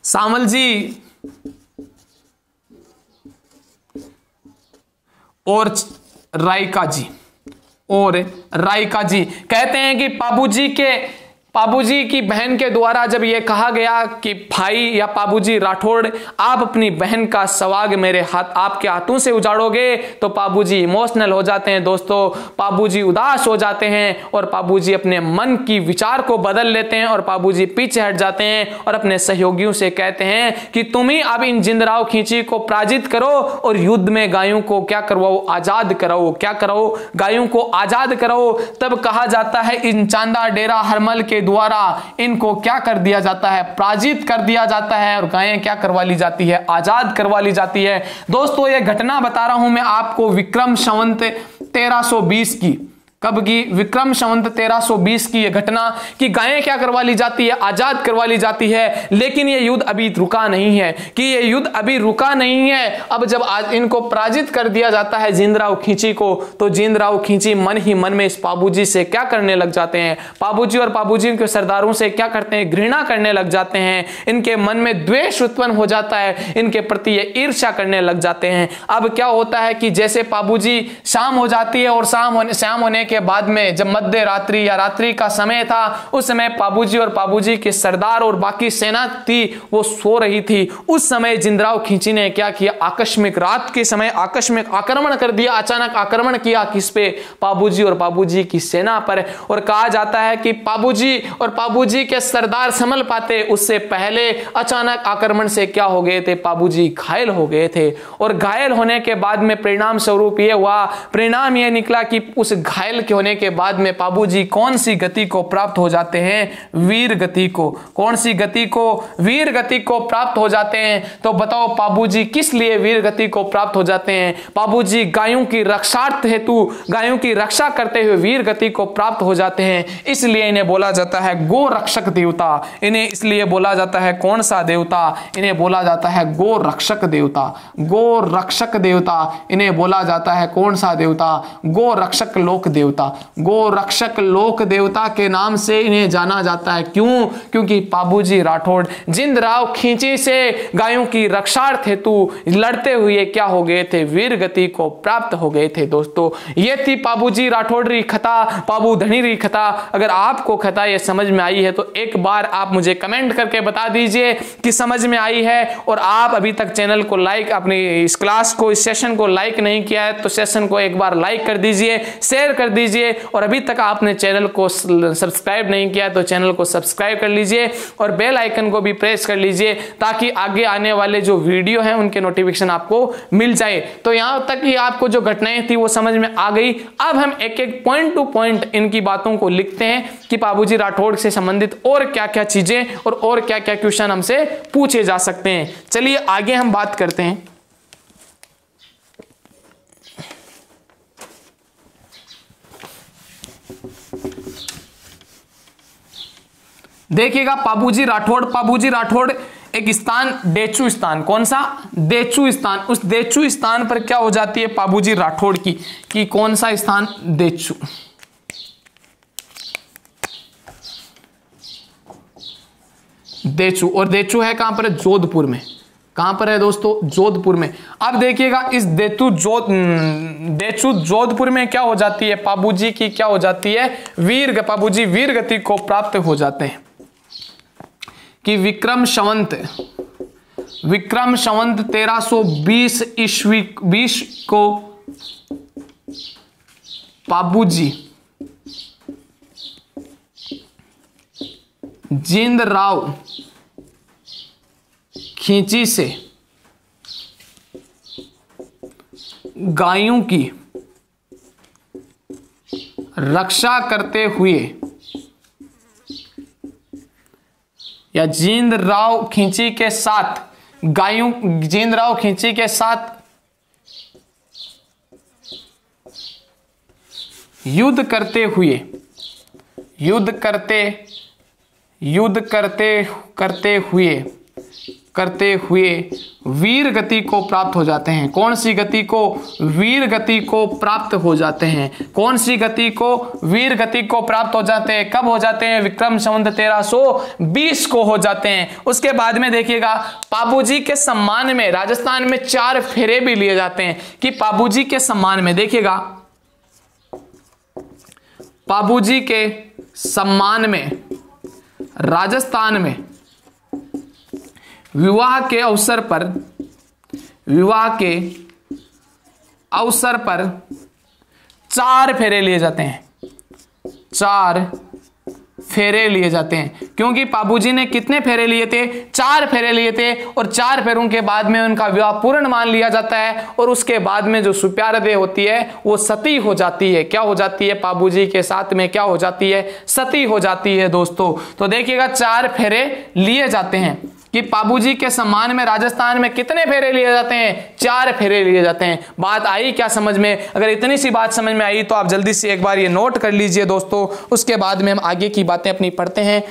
सामल जी और रायका जी कहते हैं कि पाबूजी की बहन के द्वारा जब यह कहा गया कि भाई या पाबूजी राठौड़ आप अपनी बहन का सवाग मेरे हाथ, आपके हाथों से उजाड़ोगे, तो पाबूजी इमोशनल हो जाते हैं दोस्तों। पाबूजी उदास हो जाते हैं और पाबूजी अपने मन की विचार को बदल लेते हैं और पाबूजी पीछे हट जाते हैं और अपने सहयोगियों से कहते हैं कि तुम ही अब इन जिंदराव खींची को पराजित करो और युद्ध में गायों को क्या करवाओ, आजाद कराओ। क्या कराओ, गायों को आजाद कराओ। तब कहा जाता है इन चांदा, डेरा, हरमल के द्वारा इनको क्या कर दिया जाता है, पराजित कर दिया जाता है और गायें क्या करवा ली जाती है, आजाद करवा ली जाती है। दोस्तों ये घटना बता रहा हूं मैं आपको विक्रम संवत 1320 की। कब की? विक्रम संवत 1320 की यह घटना कि गायें क्या करवा ली जाती है? आजाद करवा ली जाती है। लेकिन यह युद्ध अभी रुका नहीं है, कि यह युद्ध अभी रुका नहीं है। अब जब आज इनको पराजित कर दिया जाता है जींदराव खींची को, तो जींदराव खींची मन ही मन में इस पाबूजी से क्या करने लग जाते हैं? पाबूजी और पाबूजी के सरदारों से क्या करते हैं? घृणा करने लग जाते हैं। इनके मन में द्वेष उत्पन्न हो जाता है, इनके प्रति ये ईर्ष्या करने लग जाते हैं। अब क्या होता है कि जैसे पाबूजी शाम हो जाती है और शाम होने के बाद में जब मध्य रात्रि या रात्रि का समय था, उस समय पाबूजी और पाबूजी के सरदार और बाकी सेना थी वो सो रही थी। उस समय जींदराव खींची ने क्या किया? आकस्मिक रात के समय आकस्मिक आक्रमण कर दिया, अचानक आक्रमण किया। किस पे? पाबूजी और पाबूजी की सेना पर। और कहा जाता है कि पाबूजी और पाबूजी के सरदार संभल पाते उससे पहले अचानक आक्रमण से क्या हो गए थे? पाबूजी घायल हो गए थे। और घायल होने के बाद में परिणाम स्वरूप ये हुआ, परिणाम ये निकला कि उस घायल के होने के बाद में पाबूजी कौन सी गति को प्राप्त हो जाते हैं? वीर गति को। कौन सी गति को? वीर गति को प्राप्त हो जाते हैं। तो बताओ पाबूजी किस लिए वीर गति को प्राप्त हो जाते हैं? पाबूजी गायों की रक्षार्थ हेतु, गायों की रक्षा करते हुए वीर गति को प्राप्त हो जाते हैं। इसलिए इन्हें बोला जाता है गो रक्षक देवता। इन्हें इसलिए बोला जाता है कौन सा देवता? इन्हें बोला जाता है गो रक्षक देवता। गो रक्षक देवता इन्हें बोला जाता है कौन सा देवता? गो रक्षक लोक देवता। गो रक्षक लोक देवता के नाम से इन्हें जाना जाता है। क्यों? क्योंकि पाबूजी राठौड़ जींदराव खींची से गायों की रक्षार्थ हेतु लड़ते हुए क्या हो गए थे? वीर गति को प्राप्त हो गए थे। दोस्तों ये थी पाबूजी राठौड़ री कथा, पाबू धनी री कथा। अगर आपको कथा ये समझ में आई है तो एक बार आप मुझे कमेंट करके बता दीजिए कि समझ में आई है। और आप अभी तक चैनल को लाइक, अपनी इस क्लास को, इस सेशन को लाइक नहीं किया है तो सेशन को एक बार लाइक कर दीजिए, शेयर कर दीजिए। और अभी तक आपने चैनल को सब्सक्राइब नहीं किया तो चैनल को सब्सक्राइब कर लीजिए और बेल आइकन को भी प्रेस कर लीजिए ताकि आगे आने वाले जो वीडियो हैं उनके नोटिफिकेशन आपको मिल जाए। तो यहां तक कि आपको जो घटनाएं थी वो समझ में आ गई। अब हम एक एक पॉइंट टू पॉइंट इनकी बातों को लिखते हैं कि पाबूजी राठौड़ से संबंधित और क्या क्या चीजें और क्या क्या क्वेश्चन हमसे पूछे जा सकते हैं। चलिए आगे हम बात करते हैं। देखिएगा पाबूजी राठौड़ एक स्थान डेचू स्थान, कौन सा? डेचू स्थान। उस डेचू स्थान पर क्या हो जाती है पाबूजी राठौड़ की? कि कौन सा स्थान? डेचू। डेचू। और डेचू है कहां पर? जोधपुर में। कहां पर है दोस्तों? जोधपुर में। अब देखिएगा इस डेचू जोधपुर में क्या हो जाती है? पाबूजी की क्या हो जाती है? पाबूजी वीर गति को प्राप्त हो जाते हैं। कि विक्रम संवत 1320 ईस्वी 20 को पाबूजी जींदराव खींची से गायों की रक्षा करते हुए या जींदराव खींची के साथ जींदराव खींची के साथ युद्ध करते हुए वीर गति को प्राप्त हो जाते हैं। कौन सी गति को? वीर गति को प्राप्त हो जाते हैं। कौन सी गति को? वीर गति को प्राप्त हो जाते हैं। कब हो जाते हैं? विक्रम संवत 1320 को हो जाते हैं। उसके बाद में देखिएगा पाबूजी के सम्मान में राजस्थान में 4 फेरे भी लिए जाते हैं। कि पाबूजी के सम्मान में देखिएगा, पाबूजी के सम्मान में राजस्थान में विवाह के अवसर पर 4 फेरे लिए जाते हैं। 4 फेरे लिए जाते हैं। क्योंकि पाबूजी ने कितने फेरे लिए थे? 4 फेरे लिए थे। और 4 फेरों के बाद में उनका विवाह पूर्ण मान लिया जाता है। और उसके बाद में जो सुप्यारदे होती है वो सती हो जाती है। क्या हो जाती है? पाबूजी के साथ में क्या हो जाती है? सती हो जाती है दोस्तों। तो देखिएगा 4 फेरे लिए जाते हैं। कि पाबूजी के सम्मान में राजस्थान में कितने फेरे लिए जाते हैं? 4 फेरे लिए जाते हैं। बात आई क्या समझ में? अगर इतनी सी बात समझ में आई तो आप जल्दी से एक बार ये नोट कर लीजिए दोस्तों, उसके बाद में हम आगे की बातें अपनी पढ़ते हैं।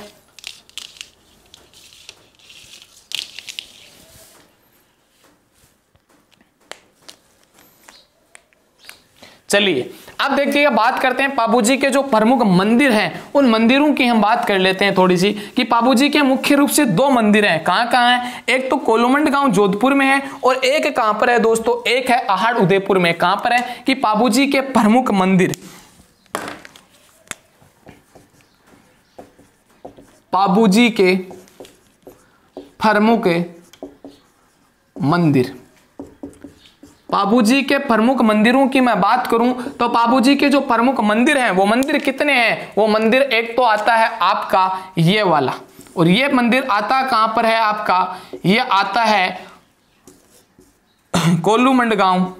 चलिए अब देखिएगा, बात करते हैं पाबूजी के जो प्रमुख मंदिर हैं, उन मंदिरों की हम बात कर लेते हैं थोड़ी सी, कि पाबूजी के मुख्य रूप से 2 मंदिर हैं। कहां कहां हैं? एक तो कोलुमंड गांव जोधपुर में है, और एक कहां पर है दोस्तों? एक है अहाड़ उदयपुर में। कहां पर है? कि पाबूजी के प्रमुख मंदिर, पाबूजी के प्रमुख मंदिर, पाबूजी के प्रमुख मंदिरों की मैं बात करूं तो पाबूजी के जो प्रमुख मंदिर हैं वो मंदिर कितने हैं? वो मंदिर एक तो आता है आपका ये वाला, और ये मंदिर आता कहां पर है आपका? ये आता है कोलुमंड गांव,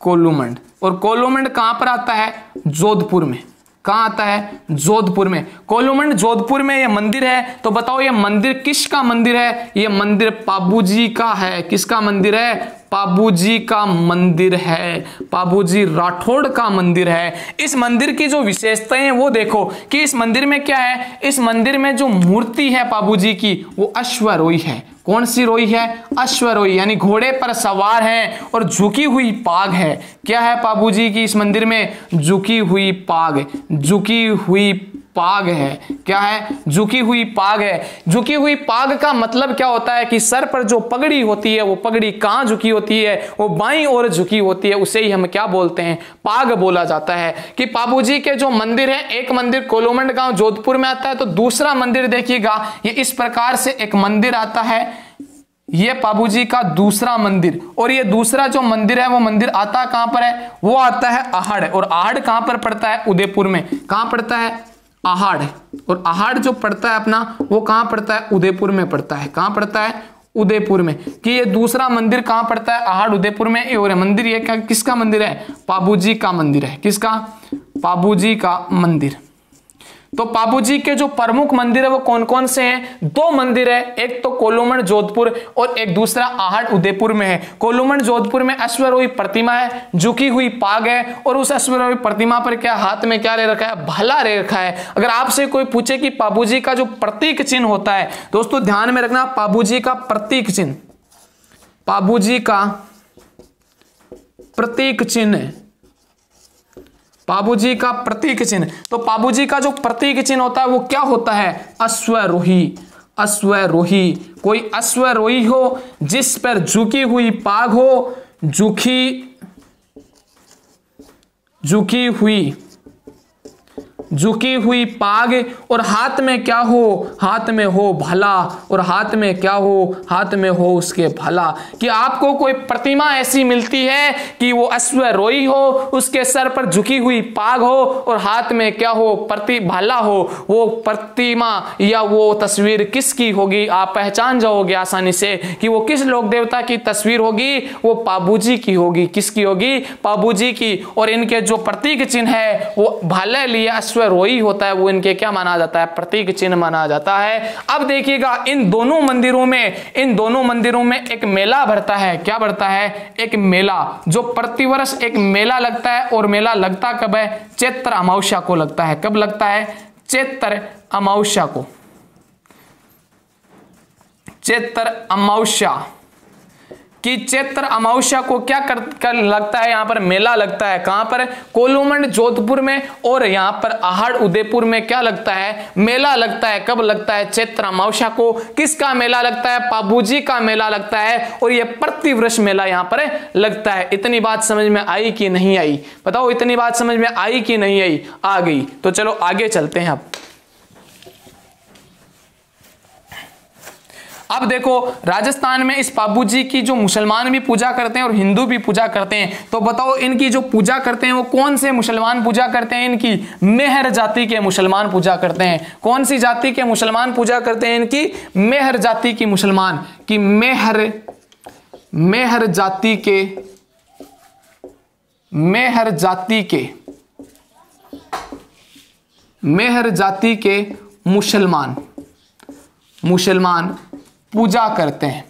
कोलुमंड। और कोलुमंड कहां पर आता है? जोधपुर में। कहां आता है? जोधपुर में। कोलुमंड जोधपुर में ये मंदिर है। तो बताओ ये मंदिर किसका मंदिर है? ये मंदिर पाबूजी का है। किसका मंदिर है? पाबूजी का मंदिर है, पाबूजी राठौड़ का मंदिर है। इस मंदिर की जो विशेषताएं हैं वो देखो कि इस मंदिर में क्या है? इस मंदिर में जो मूर्ति है पाबूजी की वो अश्वरोही है। कौन सी रोही है? अश्वरोही, यानी घोड़े पर सवार है और झुकी हुई पाग है। क्या है पाबूजी की इस मंदिर में? झुकी हुई पाग, झुकी हुई पाग है। क्या है? झुकी हुई पाग है। झुकी हुई पाग का मतलब क्या होता है? कि सर पर जो पगड़ी होती है वो पगड़ी कहां झुकी होती है? वो बाईं ओर झुकी होती है। उसे ही हम क्या बोलते हैं? पाग बोला जाता है। कि पाबूजी के जो मंदिर है, एक मंदिर कोलुमंड गांव जोधपुर में आता है, तो दूसरा मंदिर देखिएगा ये इस प्रकार से एक मंदिर आता है, ये पाबूजी का दूसरा मंदिर। और ये दूसरा जो मंदिर है वो मंदिर आता कहां पर है? वो आता है अहाड़। और अहाड़ कहां पर पड़ता है? उदयपुर में। कहां पड़ता है? अहाड़। और अहाड़ जो पड़ता है अपना वो कहां पड़ता है? उदयपुर में पड़ता है। कहां पड़ता है? उदयपुर में। कि ये दूसरा मंदिर कहां पड़ता है? अहाड़ उदयपुर में। और मंदिर ये क्या किसका मंदिर है? पाबूजी का मंदिर है। किसका? पाबूजी का मंदिर। तो पाबूजी के जो प्रमुख मंदिर है वो कौन कौन से हैं? 2 मंदिर है, एक तो कोलुमंड जोधपुर और एक दूसरा अहाड़ उदयपुर में है। कोलुमंड जोधपुर में अश्वरोही प्रतिमा है, झुकी हुई पाग है, और उस अश्वरोही प्रतिमा पर क्या हाथ में क्या ले रखा है? भाला ले रखा है। अगर आपसे कोई पूछे कि पाबूजी का जो प्रतीक चिन्ह होता है, दोस्तों ध्यान में रखना, पाबूजी का प्रतीक चिन्ह, पाबूजी का प्रतीक चिन्ह, पाबूजी का प्रतीक चिन्ह। तो पाबूजी का जो प्रतीक चिन्ह होता है वो क्या होता है? अश्वरोही। अश्वरोही, कोई अश्वरोही हो जिस पर झुकी हुई पाग हो, झुकी हुई पाग, और हाथ में क्या हो? हाथ में हो भला। और हाथ में क्या हो? हाथ में हो उसके भला। कि आपको कोई प्रतिमा ऐसी मिलती है कि वो अश्वरोही हो, उसके सर पर झुकी हुई पाग हो और हाथ में क्या हो? भाला हो। वो प्रतिमा या वो तस्वीर किसकी होगी? आप पहचान जाओगे आसानी से कि वो किस लोक देवता की तस्वीर होगी? वो पाबूजी की होगी। किसकी होगी? पाबूजी की। और इनके जो प्रतीक चिन्ह है वो भाले लिए अश्वरोही होता है, वो इनके क्या माना जाता है? प्रतीक चिन्ह माना जाता है। अब देखिएगा इन दोनों मंदिरों में एक मेला भरता है। क्या भरता है? एक मेला, जो प्रतिवर्ष एक मेला लगता है। और मेला लगता कब है? चैत्र अमावस्या को लगता है। कब लगता है? चैत्र अमावस्या को। चैत्र अमावस्या कि चैत्र अमावस्या को क्या कर लगता है? यहां पर मेला लगता है। कहां पर? कोलुमंड जोधपुर में। और यहां पर अहाड़ उदयपुर में क्या लगता है? मेला लगता है। कब लगता है? चैत्र अमावस्या को। किसका मेला लगता है? पाबूजी का मेला लगता है। और यह प्रतिवर्ष मेला यहां पर लगता है। इतनी बात समझ में आई कि नहीं आई? बताओ इतनी बात समझ में आई कि नहीं आई? आ गई। तो चलो आगे चलते हैं। अब देखो राजस्थान में इस पाबूजी की जो मुसलमान भी पूजा करते हैं और हिंदू भी पूजा करते हैं। तो बताओ इनकी जो पूजा करते हैं वो कौन से मुसलमान पूजा करते हैं? इनकी मेहर जाति के मुसलमान पूजा करते हैं। कौन सी जाति के मुसलमान पूजा करते हैं? इनकी मेहर जाति की मुसलमान। की मेहर जाति के मुसलमान मुसलमान पूजा करते हैं।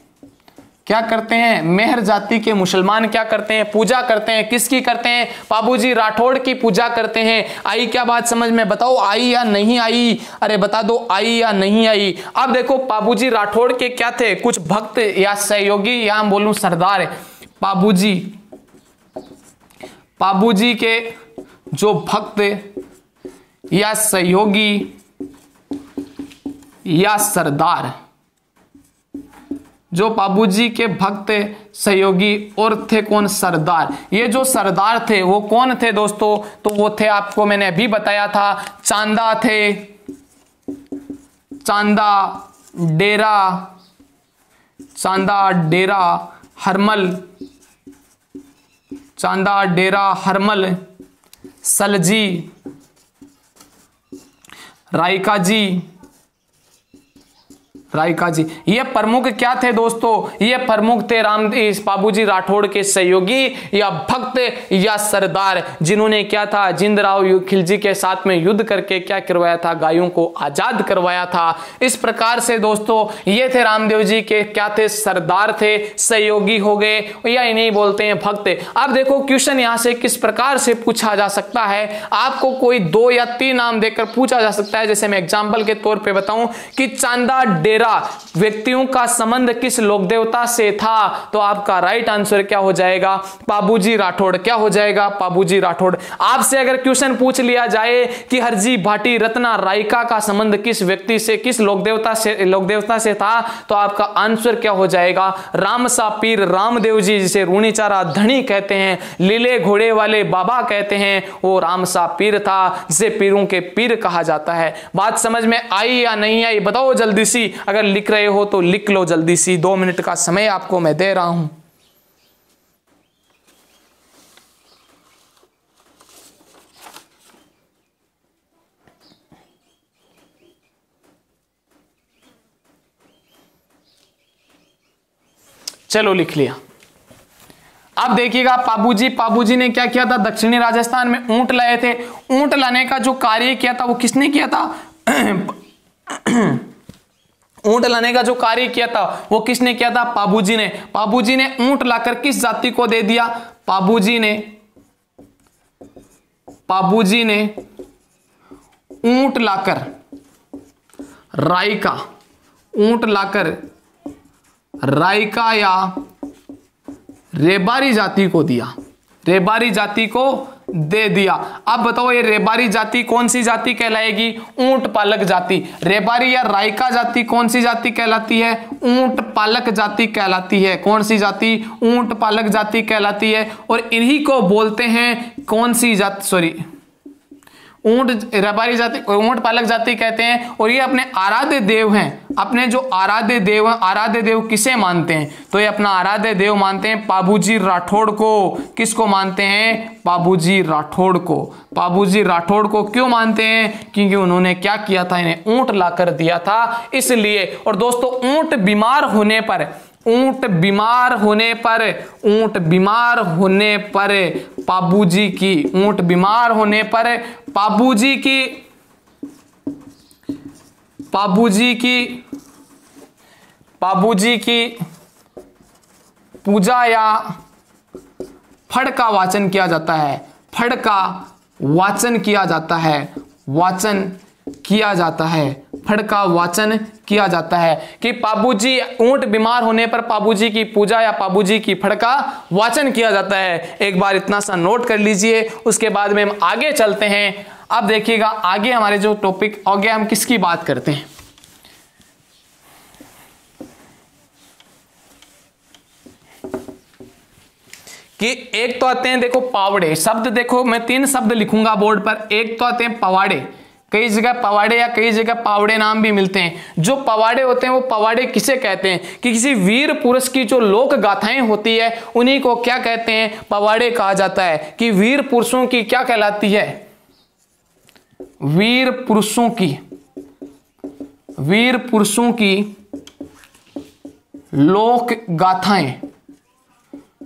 क्या करते हैं? मेहर जाति के मुसलमान क्या करते हैं? पूजा करते हैं। किसकी करते हैं? बाबूजी राठौड़ की पूजा करते हैं। आई क्या बात समझ में? बताओ आई या नहीं आई? अरे बता दो आई या नहीं आई। अब देखो बाबूजी राठौड़ के क्या थे? कुछ भक्त या सहयोगी या हम बोलूं सरदार है। बाबूजी के जो भक्त या सहयोगी या सरदार, जो बाबूजी के भक्त सहयोगी और थे कौन? सरदार। ये जो सरदार थे वो कौन थे दोस्तों? तो वो थे, आपको मैंने अभी बताया था, चांदा थे, चांदा डेरा हरमल, चांदा डेरा हरमल, सलजी, रायका जी। ये प्रमुख क्या थे दोस्तों? ये प्रमुख थे बाबूजी राठौड़ के सहयोगी या भक्त या सरदार, जिन्होंने क्या था? जिंदराव खिलजी के साथ में युद्ध करके क्या करवाया था? गायों को आजाद करवाया था। इस प्रकार से दोस्तों ये थे रामदेव जी के क्या थे? सरदार थे, सहयोगी हो गए या इन्हें बोलते हैं भक्त। अब देखो क्वेश्चन यहां से किस प्रकार से पूछा जा सकता है। आपको कोई 2 या 3 नाम देकर पूछा जा सकता है। जैसे मैं एग्जाम्पल के तौर पर बताऊं कि चांदा डेरा व्यक्तियों का संबंध किस लोक देवता से था? तो आपका राइट आंसर क्या हो जाएगा? बाबूजी राठौड़। क्या हो जाएगा? बाबूजी राठौड़। आपसे अगर क्वेश्चन पूछ लिया जाए कि हरजी भाटी रत्ना रायका का संबंध किस व्यक्ति से, किस लोक देवता से था, तो आपका आंसर क्या हो जाएगा? रामसा पीर रामदेव जी, जिसे रूणीचारा धनी कहते हैं, लीले घोड़े वाले बाबा कहते हैं, वो रामसा पीर था, जिसे पीरों के पीर कहा जाता है। बात समझ में आई या नहीं आई? बताओ जल्दी सी। अगर लिख रहे हो तो लिख लो जल्दी सी। 2 मिनट का समय आपको मैं दे रहा हूं। चलो लिख लिया। अब देखिएगा बाबूजी ने क्या किया था? दक्षिणी राजस्थान में ऊंट लाए थे। ऊंट लाने का जो कार्य किया था वो किसने किया था? ऊंट लाने का जो कार्य किया था वो किसने किया था? बाबूजी ने। बाबूजी ने ऊंट लाकर किस जाति को दे दिया? बाबूजी ने ऊंट लाकर रायका या रेबारी जाति को दिया। रेबारी जाति को दे दिया। अब बताओ ये रेबारी जाति कौन सी जाति कहलाएगी? ऊंट पालक जाति। रेबारी या रायका जाति कौन सी जाति कहलाती है? ऊंट पालक जाति कहलाती है। कौन सी जाति? ऊंट पालक जाति कहलाती है। और इन्हीं को बोलते हैं कौन सी जाति? सॉरी, रेबारी जाति, ऊंट पालक जाति कहते हैं। और ये अपने आराध्य देव हैं। अपने जो आराध्य देव हैं, आराध्य देव किसे मानते हैं? तो ये अपना आराध्य देव मानते हैं बाबूजी राठौड़ को। किसको मानते हैं? बाबूजी राठौड़ को। बाबूजी राठौड़ को क्यों मानते हैं? क्योंकि उन्होंने क्या किया था? इन्हें ऊंट लाकर दिया था, इसलिए। और दोस्तों ऊंट बीमार होने पर बाबूजी की पूजा या फड़ का वाचन किया जाता है। फड़ का वाचन किया जाता है कि बाबूजी ऊंट बीमार होने पर बाबूजी की पूजा या बाबूजी की फड़ का वाचन किया जाता है। एक बार इतना सा नोट कर लीजिए, उसके बाद में हम आगे चलते हैं। अब देखिएगा आगे हमारे जो टॉपिक आगे हम किसकी बात करते हैं कि एक तो आते हैं देखो पावड़े शब्द। देखो मैं 3 शब्द लिखूंगा बोर्ड पर। एक तो आते हैं पवाड़े, कई जगह पवाड़े या कई जगह पावड़े नाम भी मिलते हैं। जो पवाड़े होते हैं वो पवाड़े किसे कहते हैं? कि किसी वीर पुरुष की जो लोक गाथाएं होती है उन्हीं को क्या कहते हैं? पवाड़े कहा जाता है। कि वीर पुरुषों की क्या कहलाती है? वीर पुरुषों की लोक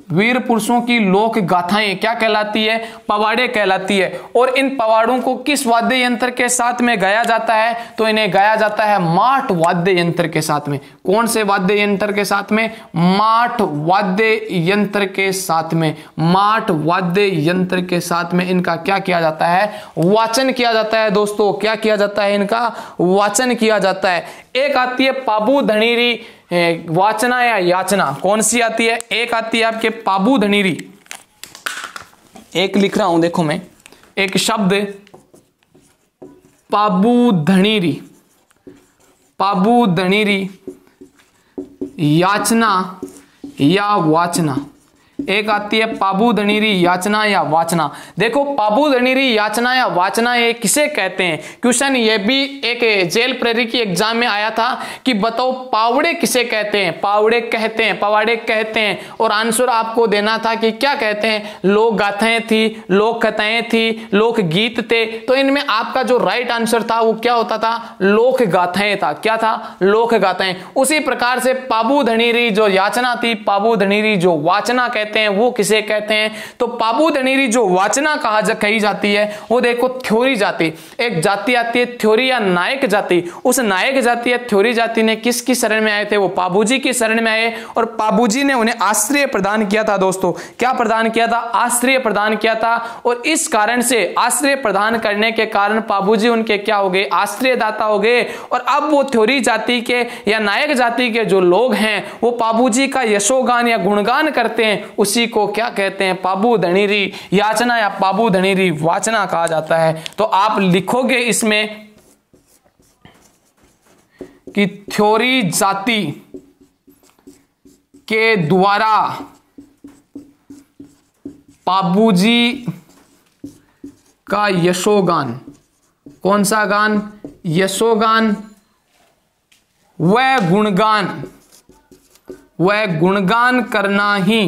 वीर पुरुषों की लोक गाथाएं क्या कहलाती है? पवाड़े कहलाती है। और इन पवाड़ों को किस वाद्य यंत्र के साथ में गाया जाता है? तो इन्हें गाया जाता है माठ वाद्य यंत्र के साथ में। कौन से वाद्य यंत्र के साथ में? माठ वाद्य यंत्र के साथ में। माठ वाद्य यंत्र के साथ में इनका क्या किया जाता है? वाचन किया जाता है दोस्तों। क्या किया जाता है? इनका वाचन किया जाता है। एक आती है पाबू धनीरी वाचना या याचना। कौन सी आती है? एक आती है आपके पाबू धनीरी। एक लिख रहा हूं, देखो मैं एक शब्द पाबू धनीरी, पाबू धनीरी याचना या वाचना। एक आती है पाबू धनीरी याचना या वाचना। देखो पाबू धनीरी याचना या वाचना ये किसे कहते हैं? क्वेश्चन ये भी एक जेल प्रेरी की एग्जाम में आया था कि बताओ पावड़े किसे कहते हैं? पावड़े कहते हैं, पवाड़े कहते हैं। और आंसर आपको देना था कि क्या कहते हैं? लोक गाथाएं थी, लोक कथाएं थी, लोक गीत थे। तो इनमें आपका जो राइट आंसर था वो क्या होता था? लोक गाथाएं था। क्या था? लोक गाथाएं। उसी प्रकार से पाबू धनीरी जो याचना थी, पाबू धनीरी जो वाचना कहते हैं, वो किसे कहते हैं? तो पाबू धनीरी जो वाचना कही जाती है वो देखो थ्योरी जाति। एक जाति आती है थ्योरी या नायक जाति। उस नायक जाति या थ्योरी जाति ने किसकी शरण में आए थे? वो पाबूजी की शरण में आए और पाबूजी ने उन्हें आश्रय प्रदान किया था दोस्तों। क्या प्रदान किया था? आश्रय प्रदान किया था। और इस कारण से आश्रय प्रदान करने के कारण पाबूजी उनके क्या हो गए? आश्रयदाता हो गए। और अब वो थ्योरी जाति के या नायक जाति के जो लोग हैं वो पाबूजी का यशोगान या गुणगान करते हैं। उसी को क्या कहते हैं? पाबू धनीरी याचना या पाबू धनीरी वाचना कहा जाता है। तो आप लिखोगे इसमें कि थ्योरी जाति के द्वारा पाबूजी का यशोगान, कौन सा गान? यशोगान वह गुणगान, वह गुणगान करना ही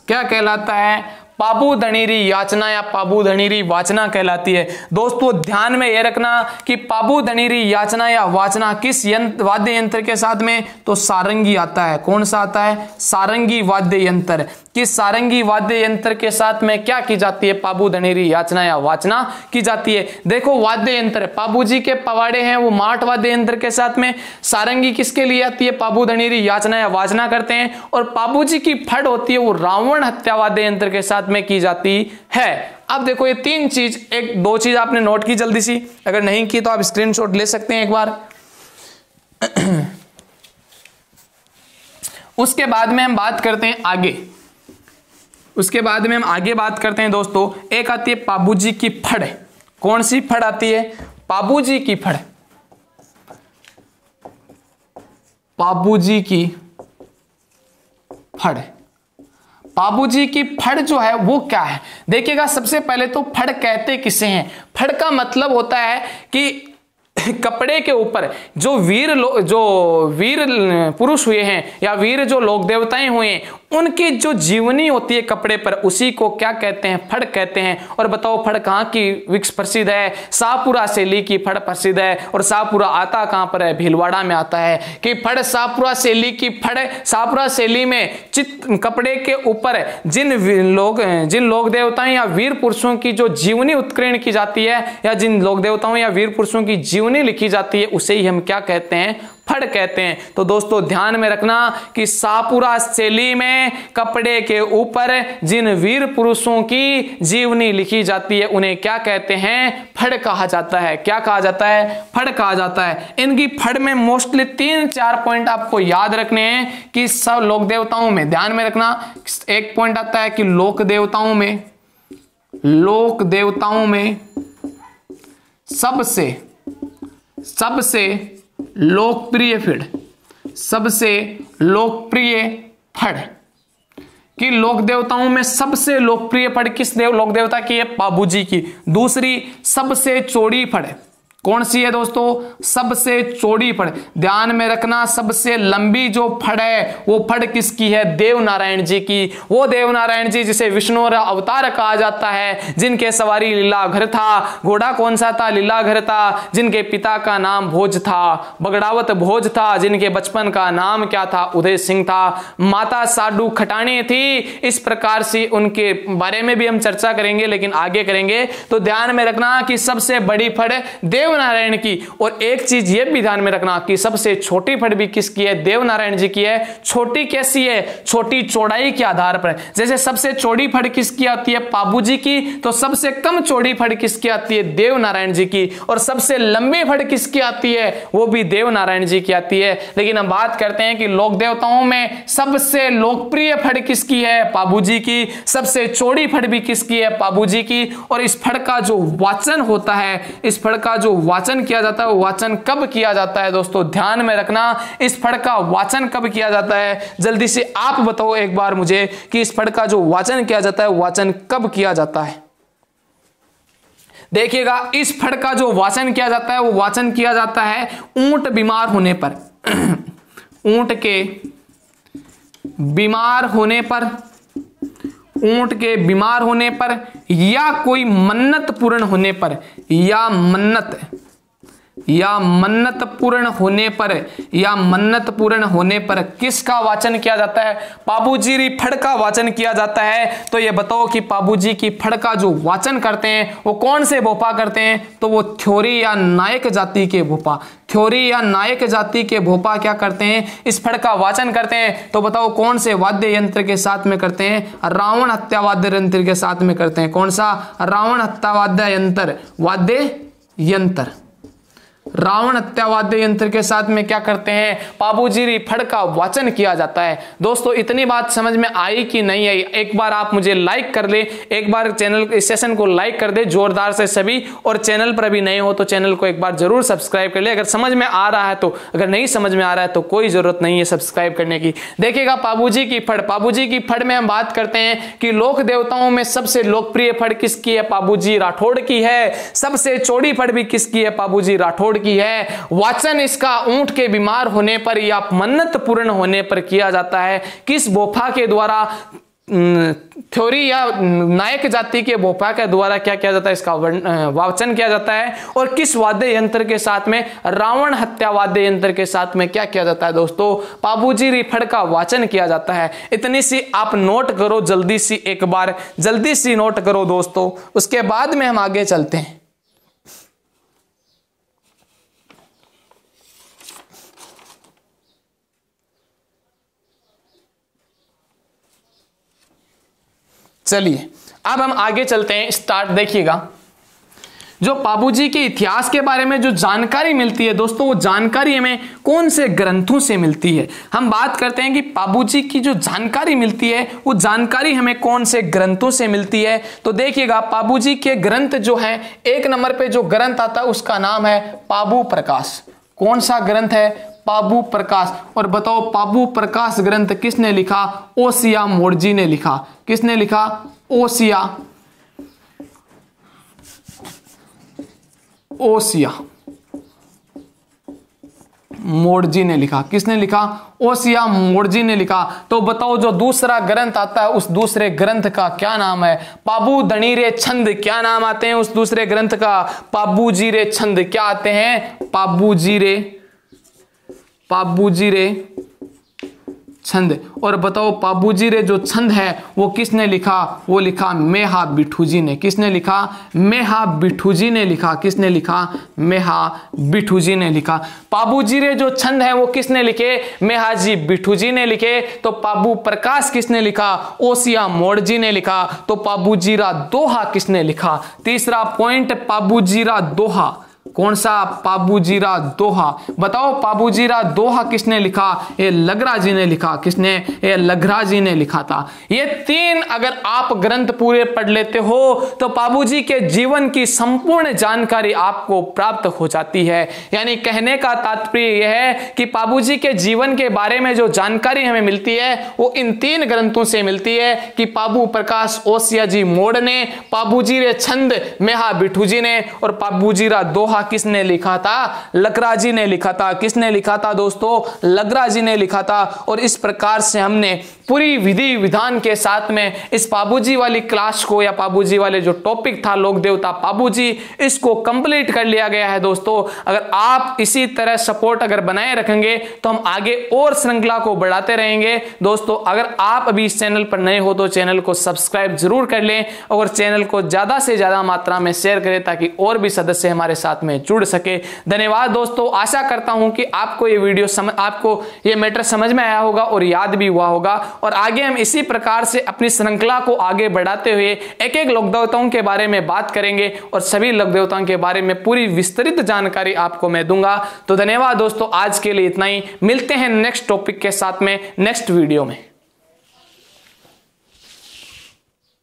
क्या कहलाता है? पाबू धनीरी याचना या पाबू धनीरी वाचना कहलाती है। दोस्तों ध्यान में यह रखना कि पाबू धनीरी याचना या वाचना किस वाद्य यंत्र के साथ में? तो सारंगी आता है। कौन सा आता है? सारंगी वाद्य यंत्र। किस सारंगी वाद्य यंत्र के साथ में क्या की जाती है? पाबू धनीरी याचना या वाचना की जाती है। देखो वाद्य यंत्र पाबूजी के पवाड़े हैं वो माठ वाद्य यंत्र के साथ में। सारंगी किसके लिए आती है? पाबू धनीरी याचना या वाचना करते हैं। और पाबूजी की फड़ होती है वो रावण हत्या वाद्य यंत्र के साथ में की जाती है। अब देखो ये तीन चीज, एक दो चीज आपने नोट की जल्दी सी, अगर नहीं की तो आप स्क्रीनशॉट ले सकते हैं एक बार। उसके बाद में हम बात करते हैं आगे। उसके बाद में हम आगे बात करते हैं दोस्तों। एक आती है पाबूजी की फड़। कौन सी फड़ आती है? पाबूजी की फड़। पाबूजी की फड़। पाबूजी की फड़ जो है वो क्या है? देखिएगा सबसे पहले तो फड़ कहते किसे हैं? फड़ का मतलब होता है कि कपड़े के ऊपर जो वीर पुरुष हुए हैं या वीर जो लोक देवताएं हुए हैं उनकी जो जीवनी होती है कपड़े पर, उसी को क्या कहते हैं? फड़ कहते हैं। और बताओ फड़ कहाँ की विक्स प्रसिद्ध है? शाहपुरा शैली की फड़ प्रसिद्ध है। और शाहपुरा आता कहाँ पर है? भीलवाड़ा में आता है। कि फड़ शाहपुरा शैली की फड़, शाहपुरा शैली में कपड़े के ऊपर जिन लोक देवताओं या वीर पुरुषों की जो जीवनी उत्कीर्ण की जाती है या जिन लोक देवताओं या वीर पुरुषों की जीवनी लिखी जाती है उसे ही हम क्या कहते हैं? फड़ कहते हैं। तो दोस्तों ध्यान में रखना कि शाहपुरा शैली में कपड़े के ऊपर जिन वीर पुरुषों की जीवनी लिखी जाती है उन्हें क्या कहते हैं? फड़ कहा जाता है। क्या कहा जाता है? फड़ कहा जाता है। इनकी फड़ में मोस्टली 3-4 पॉइंट आपको याद रखने हैं कि सब लोक देवताओं में, ध्यान में रखना, एक पॉइंट आता है कि लोक देवताओं में सबसे लोकप्रिय फड़, सबसे लोकप्रिय फड़ कि लोक देवताओं में सबसे लोकप्रिय फड़ किस लोक देवता की है? पाबूजी की। दूसरी सबसे चौड़ी फड़, कौन सी है दोस्तों? सबसे चौड़ी फड़। ध्यान में रखना, सबसे लंबी जो फड़ है वो फड़ किसकी है? देवनारायण जी की। वो देवनारायण जी जिसे विष्णु अवतार कहा जाता है, जिनके सवारी लीलाघर था। घोड़ा कौन सा था? लीलाघर था। जिनके पिता का नाम भोज था, बगड़ावत भोज था। जिनके बचपन का नाम क्या था? उदय सिंह था। माता साडू खटाणी थी। इस प्रकार से उनके बारे में भी हम चर्चा करेंगे, लेकिन आगे करेंगे। तो ध्यान में रखना कि सबसे बड़ी फड़ देवनारायण की, और एक चीज ये भी ध्यान में रखना कि सबसे छोटी फड़ भी किसकी है? देवनारायण जी की है। छोटी कैसी है? छोटी चौड़ाई के आधार पर। जैसे सबसे चौड़ी फड़ किसकी आती है? पाबू जी की। तो सबसे कम चौड़ी फड़ किसकी आती है? देवनारायण जी की। और सबसे लंबी फड़ किसकी आती है? वो भी देवनारायण जी की आती है। लेकिन हम बात करते हैं कि लोक देवताओं में सबसे लोकप्रिय फड़ किसकी है? पाबू जी की। सबसे चौड़ी फड़ भी किसकी है? पाबू जी की। और इस फड़ का जो वाचन होता है, इस फड़ का जो वाचन किया जाता है, वो वाचन कब किया जाता है दोस्तों? ध्यान में रखना, इस फड़ का वाचन कब किया जाता है? जल्दी से आप बताओ एक बार मुझे कि इस फड़ का जो वाचन किया जाता है, वाचन कब किया जाता है? देखिएगा, इस फड़ का जो वाचन किया जाता है, वो वाचन किया जाता है ऊंट बीमार होने पर। ऊंट के बीमार होने पर, ऊंट के बीमार होने पर, या कोई मन्नत पूर्ण होने पर, या मन्नत पूर्ण होने पर, या मन्नत पूर्ण होने पर किसका वाचन किया जाता है? पाबूजी री फड़ का वाचन किया जाता है। तो ये बताओ कि पाबूजी की फड़ का जो वाचन करते हैं वो कौन से भोपा करते हैं? तो वो थ्योरी या नायक जाति के भोपा। थ्योरी या नायक जाति के भोपा क्या करते हैं? इस फड़ का वाचन करते हैं। तो बताओ कौन से वाद्य यंत्र के साथ में करते हैं? रावण हत्या वाद्य यंत्र के साथ में करते हैं। कौन सा? रावण हत्या वाद्य यंत्र, वाद्य यंत्र। रावण हत्या वाद्य यंत्र के साथ में क्या करते हैं? पाबूजी री फड़ का वाचन किया जाता है। दोस्तों इतनी बात समझ में आई कि नहीं आई? एक बार आप मुझे लाइक कर ले, एक बार चैनल इस सेशन को लाइक कर दे जोरदार से सभी। और चैनल पर अभी नए हो तो चैनल को एक बार जरूर सब्सक्राइब कर ले अगर समझ में आ रहा है तो। अगर नहीं समझ में आ रहा है तो कोई जरूरत नहीं है सब्सक्राइब करने की। देखिएगा पाबूजी की फड़। पाबूजी की फड़ में हम बात करते हैं कि लोक देवताओं में सबसे लोकप्रिय फड़ किसकी है? पाबूजी राठौड़ की है। सबसे चौड़ी फड़ भी किसकी है? पाबूजी राठौड़ की है। वाचन इसका ऊंट के बीमार होने पर या मन्नत पूर्ण होने पर किया जाता है। किस भोपा के द्वारा? थ्योरी या नायक जाति के भोपा के द्वारा क्या किया जाता है? इसका वाचन किया जाता है। और किस वाद्य यंत्र के साथ में? रावण हत्या वाद्य यंत्र के साथ में क्या किया जाता है दोस्तों? पाबूजी री फड़ का वाचन किया जाता है। इतनी सी आप नोट करो, जल्दी सी एक बार जल्दी सी नोट करो दोस्तों, उसके बाद में हम आगे चलते हैं। चलिए अब हम आगे चलते हैं। स्टार्ट। देखिएगा, जो पाबूजी के इतिहास के बारे में जो जानकारी मिलती है दोस्तों, वो जानकारी हमें कौन से ग्रंथों से मिलती है? हम बात करते हैं कि पाबूजी की जो जानकारी मिलती है वो जानकारी हमें कौन से ग्रंथों से मिलती है। तो देखिएगा, पाबूजी के ग्रंथ जो है, एक नंबर पे जो ग्रंथ आता है उसका नाम है पाबू प्रकाश। कौन सा ग्रंथ है? पाबू प्रकाश। और बताओ पाबू प्रकाश ग्रंथ किसने लिखा? ओसिया मोड़जी ने लिखा। किसने लिखा? ओसिया मोड़जी ने लिखा। किसने लिखा? ओसिया मोड़जी ने लिखा। तो बताओ जो दूसरा ग्रंथ आता है उस दूसरे ग्रंथ का क्या नाम है? पाबू धनी रे छंद। क्या नाम आते हैं उस दूसरे ग्रंथ का? पाबूजी रे छंद। क्या आते हैं? पाबूजी रे छंद। और बताओ पाबूजी रे जो छंद है वो किसने लिखा? वो लिखा मेहा बिठूजी ने। किसने लिखा? मेहा बिठूजी ने लिखा। किसने लिखा? मेहा बिठूजी ने लिखा। पाबूजी रे जो छंद है वो किसने लिखे? मेहाजी बिठूजी ने लिखे। तो पाबू प्रकाश किसने लिखा? ओसिया मोड़जी ने लिखा। तो पाबूजीरा दोहा किसने लिखा? तीसरा पॉइंट, पाबूजीरा दोहा। कौन सा? पाबूजीरा दोहा। बताओ पाबूजीरा दोहा किसने लिखा? ये लगरा जी ने लिखा। किसने? ये लगरा जी ने लिखा था। ये तीन अगर आप ग्रंथ पूरे पढ़ लेते हो तो पाबूजी के जीवन की संपूर्ण जानकारी आपको प्राप्त हो जाती है। यानी कहने का तात्पर्य यह है कि पाबूजी के जीवन के बारे में जो जानकारी हमें मिलती है वो इन तीन ग्रंथों से मिलती है कि पाबू प्रकाश ओसिया जी मोड़ ने, पाबूजी रे छंद मेहा बिठूजी ने, और पाबूजीरा दोहा किसने लिखा था? लकराजी ने लिखा था। किसने लिखा था दोस्तों? लकराजी ने लिखा था। और इस प्रकार से हमने पूरी विधि विधान के साथ में इस पाबूजी वाली क्लास को या पाबूजी वाले जो टॉपिक था लोक देवता पाबूजी, इसको कंप्लीट कर लिया गया है दोस्तों। अगर आप इसी तरह सपोर्ट अगर बनाए रखेंगे तो हम आगे और श्रृंखला को बढ़ाते रहेंगे दोस्तों। अगर आप अभी इस चैनल पर नए हो तो चैनल को सब्सक्राइब जरूर कर लें और चैनल को ज्यादा से ज्यादा मात्रा में शेयर करें ताकि और भी सदस्य हमारे साथ में जुड़ सके। धन्यवाद दोस्तों। आशा करता हूं कि आपको ये वीडियो आपको ये मैटर समझ में आया होगा और याद भी हुआ होगा। और आगे हम इसी प्रकार से अपनी श्रृंखला को आगे बढ़ाते हुए एक एक लोक देवताओं के बारे में बात करेंगे और सभी लोक देवताओं के बारे में पूरी विस्तृत जानकारी आपको मैं दूंगा। तो धन्यवाद दोस्तों, आज के लिए इतना ही। मिलते हैं नेक्स्ट टॉपिक के साथ में नेक्स्ट वीडियो में।